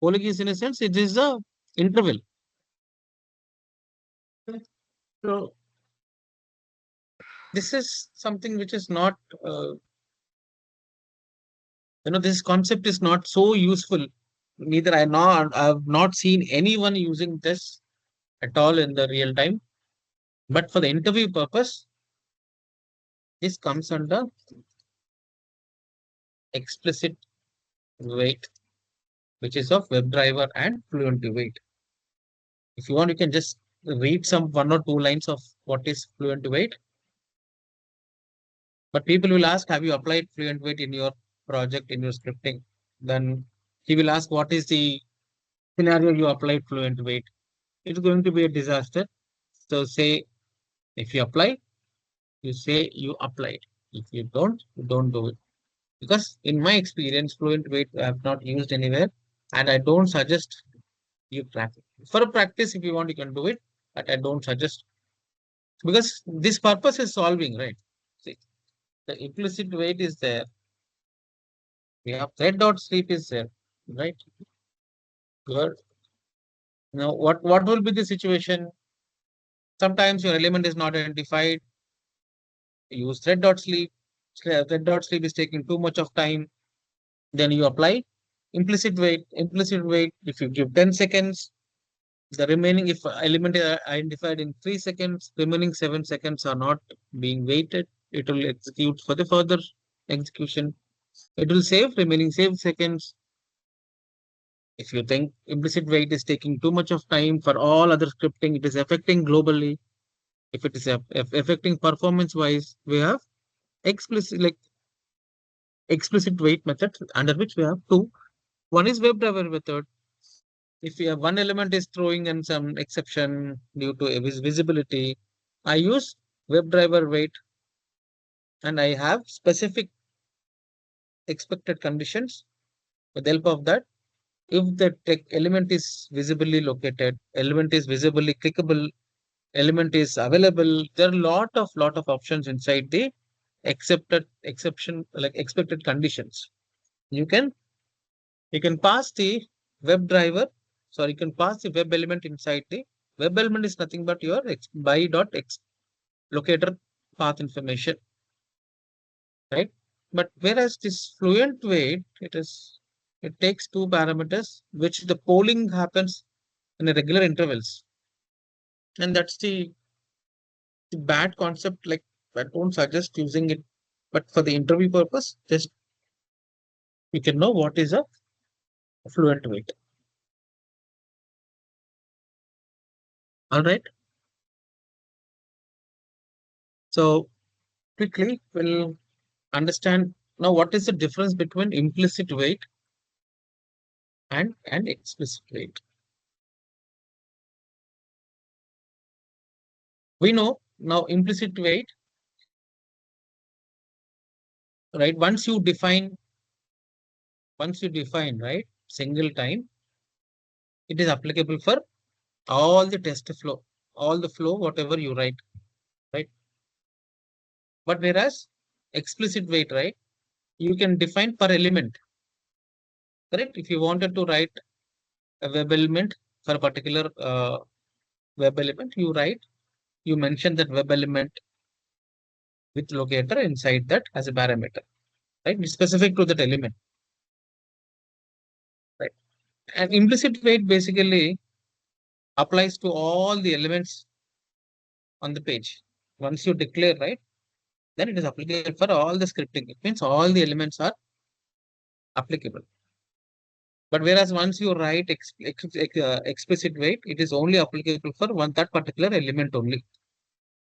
Polling is, in a sense, it is a interval. So this is something which is not, this concept is not so useful. Neither I've not seen anyone using this at all in the real time. But for the interview purpose, this comes under explicit weight which is of WebDriver and Fluent Wait. If you want, you can just read some 1 or 2 lines of what is Fluent Wait. But people will ask, have you applied Fluent Wait in your project, in your scripting? Then he will ask, what is the scenario you applied Fluent Wait? It's going to be a disaster. So say, if you apply, you say you applied. If you don't do it. Because in my experience, Fluent Wait I have not used anywhere, and I don't suggest you practice. For a practice, if you want, you can do it, but I don't suggest, because this purpose is solving, right? See, the implicit wait is there. We have thread.sleep is there, right? Good. Now, what will be the situation? Sometimes your element is not identified. Use thread.sleep. Thread.sleep is taking too much of time. Then you apply implicit wait. Implicit wait, if you give 10 seconds, the remaining, if element is identified in 3 seconds, remaining 7 seconds are not being waited. It will execute for the further execution. It will save remaining save seconds. If you think implicit wait is taking too much of time for all other scripting, it is affecting globally. If it is affecting performance wise, we have explicit wait method, under which we have two. One is WebDriver method. If you have one element is throwing in some exception due to visibility, I use WebDriver wait, and I have specific expected conditions. With the help of that, if the element is visibly located, element is visibly clickable, element is available, there are lot of options inside the expected conditions. You can pass the WebDriver, sorry, you can pass the web element inside the web element is nothing but your by.x locator path information, right? But whereas this Fluent Wait, it takes two parameters, which the polling happens in a regular intervals, and that's the bad concept. Like, I don't suggest using it, but for the interview purpose, just you can know what is a Fluent Wait. All right. So quickly, we'll understand now what is the difference between implicit wait and explicit wait. We know now implicit wait, right? Once you define, right, single time, it is applicable for all the test flow, all the flow, whatever you write, right? But whereas explicit wait, right, you can define per element, correct? If you wanted to write a web element for a particular web element, you mention that web element with locator inside that as a parameter, right? It's specific to that element, right? And implicit wait basically applies to all the elements on the page. Once you declare, right, then it is applicable for all the scripting. It means all the elements are applicable. But whereas once you write explicit wait, it is only applicable for that particular element only.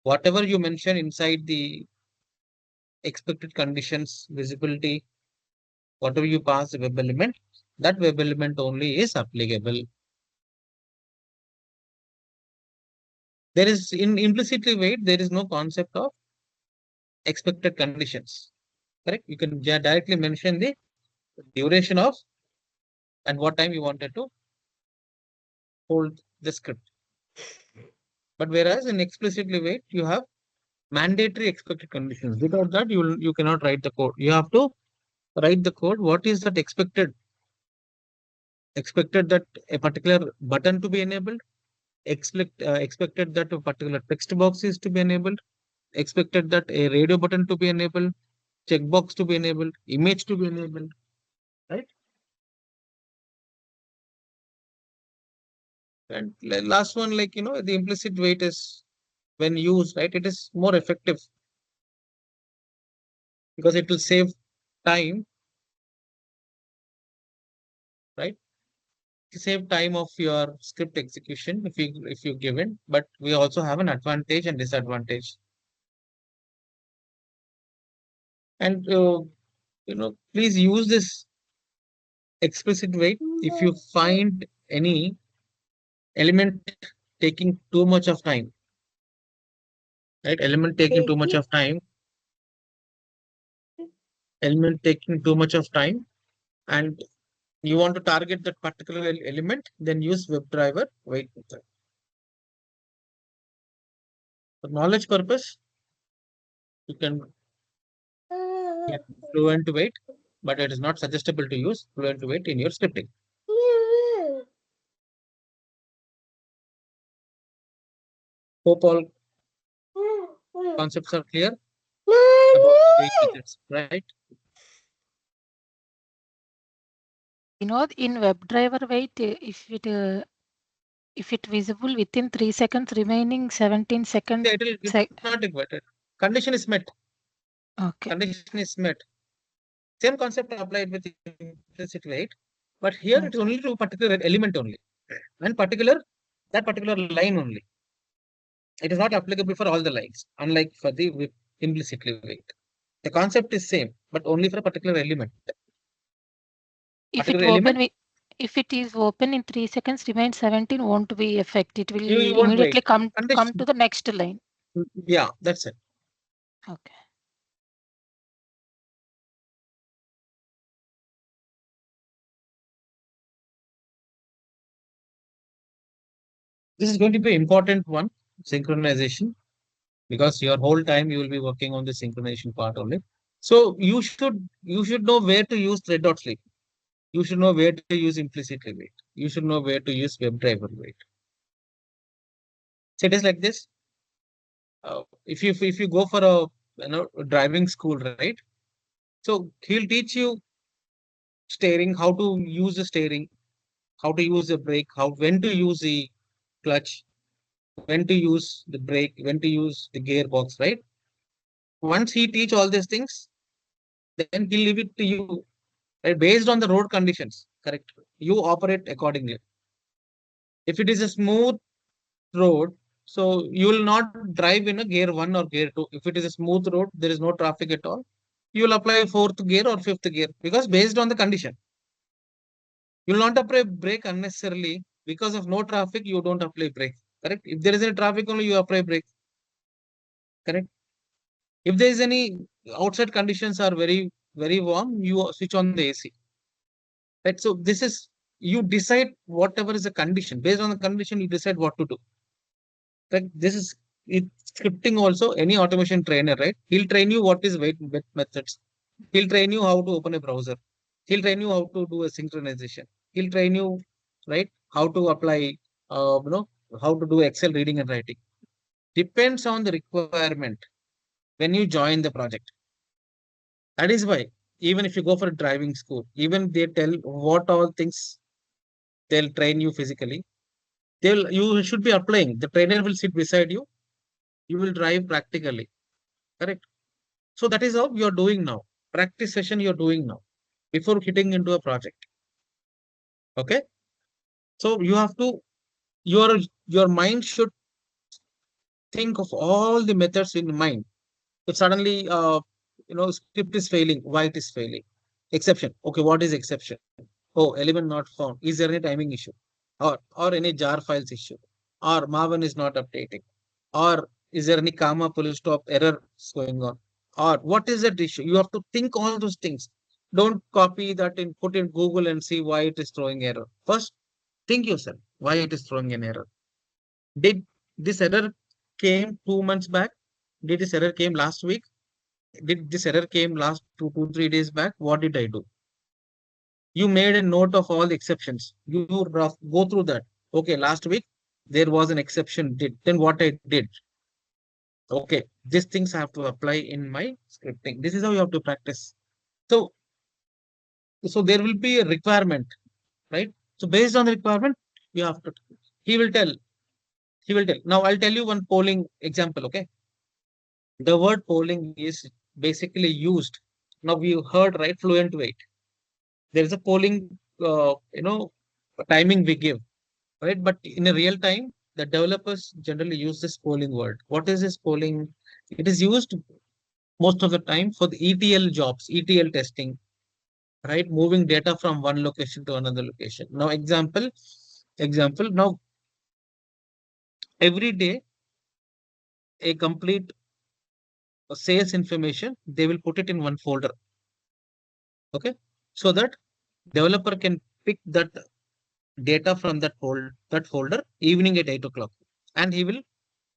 Whatever you mention inside the expected conditions, visibility, whatever you pass the web element, that web element only is applicable. There is in implicitly wait, there is no concept of expected conditions. Correct? You can directly mention the duration of and what time you wanted to hold the script. But whereas in explicitly wait, you have mandatory expected conditions. Without that, you cannot write the code. You have to write the code. What is that expected? Expected that a particular button to be enabled. Expected that a particular text box is to be enabled. Expected that a radio button to be enabled. Checkbox to be enabled. Image to be enabled. Right? And last one, like, the implicit wait is when used, right, it is more effective because it will save time, right? save time of your script execution if you given, but we also have an advantage and disadvantage. And please use this explicit wait if you find any element taking too much of time, right? Element taking too much of time, and you want to target that particular element, then use WebDriver wait method. For knowledge purpose, you can get fluent wait, but it is not suggestible to use fluent wait in your scripting. Hope all concepts are clear about the wait methods, right?
In WebDriver wait, if it visible within 3 seconds, remaining 17 seconds.
It will not required. Condition is met.
Okay.
Condition is met. Same concept applied with implicit wait, but here it is only to a particular element only, and that particular line only. It is not applicable for all the lines, unlike for the implicitly wait. The concept is same, but only for a particular element.
If it is open in 3 seconds, remain 17 won't be affected. It will immediately come to the next line.
Yeah, that's it.
Okay.
This is going to be an important one, synchronization, because your whole time you will be working on the synchronization part only. So you should know where to use thread.sleep. You should know where to use implicitly wait. You should know where to use WebDriver wait. So it is like this. If you go for a driving school, right? So he'll teach you steering, how to use the steering, how to use the brake, when to use the clutch, when to use the brake, when to use the gearbox, right? Once he teach all these things, then he'll leave it to you, right? Based on the road conditions, correct? You operate accordingly. If it is a smooth road, so you will not drive in a gear 1 or gear 2. If it is a smooth road, there is no traffic at all, you will apply 4th gear or 5th gear, because based on the condition. You will not apply brake unnecessarily. Because of no traffic, you don't apply brake. Correct? If there is any traffic only, you apply brake. Correct? If there is any outside conditions are very, very warm, you switch on the AC. Right? So this is, you decide whatever is the condition. Based on the condition, you decide what to do. Right? This is scripting also, any automation trainer, right? He'll train you what is wait methods. He'll train you how to open a browser. He'll train you how to do a synchronization. He'll train you, right, how to apply, how to do Excel reading and writing. Depends on the requirement when you join the project. That is why, even if you go for a driving school, even they tell what all things they'll train you physically, you should be applying. The trainer will sit beside you. You will drive practically. Correct? So that is how you're doing now. Practice session you're doing now before hitting into a project. Okay? So you have to, your mind should think of all the methods in mind. If suddenly script is failing, why it is failing? Exception. Okay, what is exception? Oh, element not found. Is there any timing issue? Or any jar files issue? Or Maven is not updating? Or is there any comma full stop error going on? Or what is that issue? You have to think all those things. Don't copy that and put in Google and see why it is throwing error. First, think yourself why it is throwing an error. Did this error came 2 months back? Did this error came last week? Did this error came last 2, 3 days back? What did I do? You made a note of all the exceptions. You go through that. Okay, last week there was an exception. Then what I did? Okay, these things I have to apply in my scripting. This is how you have to practice. So, there will be a requirement, right? So based on the requirement, you have to. He will tell. He will tell. Now I'll tell you one polling example. Okay, the word polling is basically used. Now we heard, right, fluent wait. There is a polling, timing we give, right? But in a real time, the developers generally use this polling word. What is this polling? It is used most of the time for the ETL jobs, ETL testing, right? Moving data from one location to another location. Now, example. Now, every day, a complete sales information, they will put it in one folder. Okay, so that developer can pick that data from that folder evening at 8 o'clock, and he will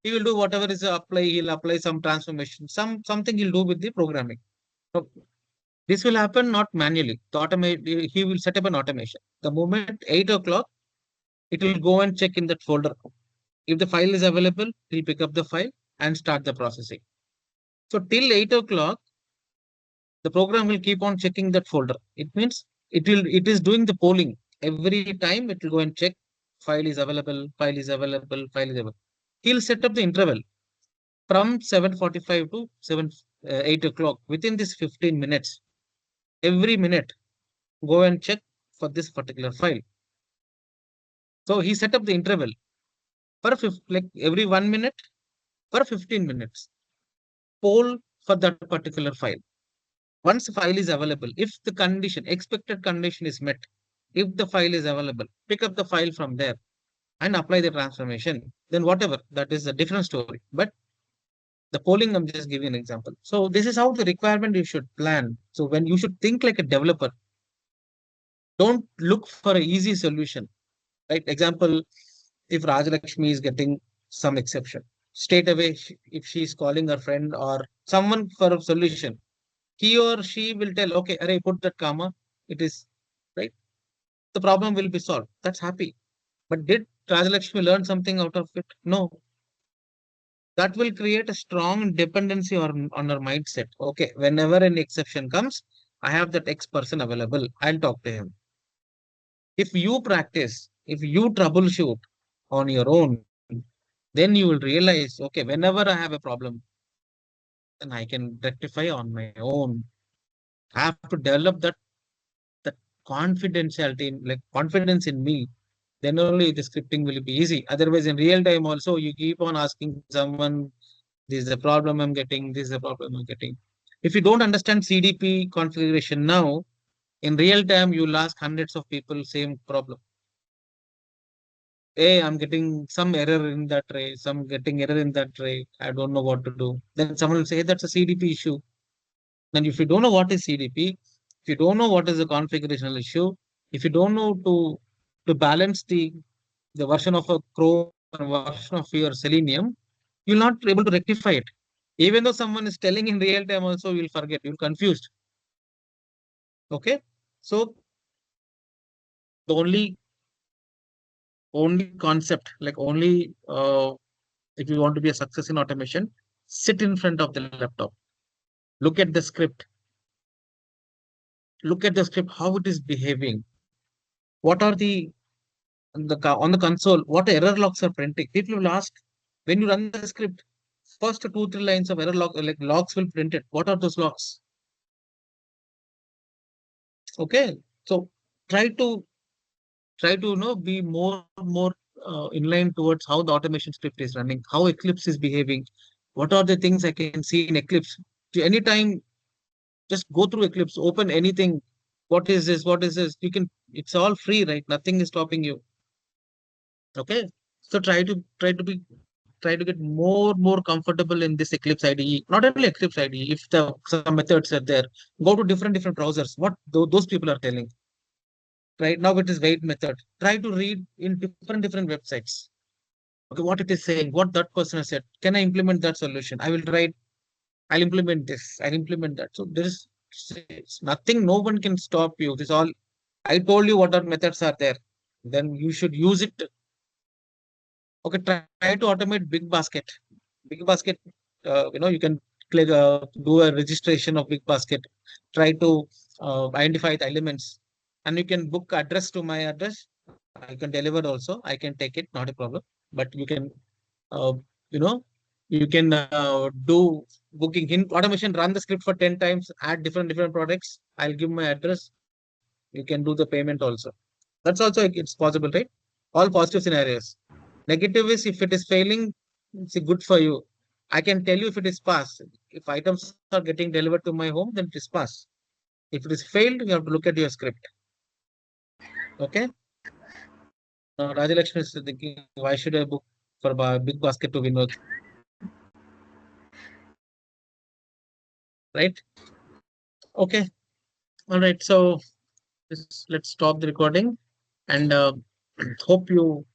do whatever is apply. He'll apply some transformation, something he'll do with the programming. So this will happen not manually. He will set up an automation. The moment 8 o'clock, it will go and check in that folder. If the file is available, he'll pick up the file and start the processing. So till 8 o'clock, the program will keep on checking that folder. It means it is doing the polling. Every time it will go and check file is available, file is available, file is available. He'll set up the interval from 7:45 to 8 o'clock. Within this 15 minutes, every minute, go and check for this particular file. So he set up the interval like every 1 minute for 15 minutes. Poll for that particular file. Once the file is available, if the expected condition is met, if the file is available, pick up the file from there and apply the transformation. Then whatever, that is a different story. But the polling, I'm just giving an example. So this is how the requirement you should plan. So when you should think like a developer, don't look for an easy solution. Right? Example, if Rajalakshmi is getting some exception, straight away, if she is calling her friend or someone for a solution, he or she will tell, okay, array, put that comma, it is right. The problem will be solved. That's happy. But did Rajalakshmi learn something out of it? No. That will create a strong dependency on her mindset. Okay, whenever an exception comes, I have that X person available. I'll talk to him. If you practice, if you troubleshoot on your own, then you will realize, okay, whenever I have a problem, then I can rectify on my own. I have to develop that confidentiality, like confidence in me. Then only the scripting will be easy. Otherwise, in real time also, you keep on asking someone, this is the problem I'm getting, this is the problem I'm getting. If you don't understand CDP configuration now, in real time, you'll ask hundreds of people same problem. Hey, I'm getting some error in that tray, some getting error in that tray. I don't know what to do. Then someone will say, hey, that's a CDP issue. Then if you don't know what is CDP, if you don't know what is the configurational issue, if you don't know to balance the version of a Chrome and version of your Selenium, you'll not be able to rectify it. Even though someone is telling in real time also, you'll forget, you'll confused. Okay. So the only concept, like only if you want to be a success in automation, sit in front of the laptop, look at the script, how it is behaving. What are on the console, what error logs are printing? People will ask, when you run the script, first 2-3 lines of error log, like logs will print it. What are those logs? Okay, so try to be more in line towards how the automation script is running, how Eclipse is behaving, what are the things I can see in Eclipse. To any time, just go through Eclipse, open anything. What is this? What is this? You can. It's all free, right? Nothing is stopping you. Okay, so try to get more comfortable in this Eclipse IDE. Not only Eclipse IDE. If some methods are there, go to different browsers. What those people are telling. Right now it is wait method. Try to read in different websites. Okay, what it is saying, what that person has said. Can I implement that solution? I will try. I'll implement this. I'll implement that. So there is it's nothing. No one can stop you. This all. I told you what are methods are there. Then you should use it. Okay, try to automate big basket. Big basket. You can click do a registration of big basket. Try to identify the elements, and you can book address to my address. I can deliver also. I can take it, not a problem. But you can, uh, you know, you can do booking in automation. Run the script for 10 times. Add different products. I'll give my address. You can do the payment also. That's also it's possible, right? All positive scenarios. Negative is if it is failing, it's good for you. I can tell you if it is pass. If items are getting delivered to my home, then it is pass. If it is failed, you have to look at your script. Okay. Rajalakshmi is thinking, why should I book for big basket to Vinod? Right? Okay. All right. So let's stop the recording and hope you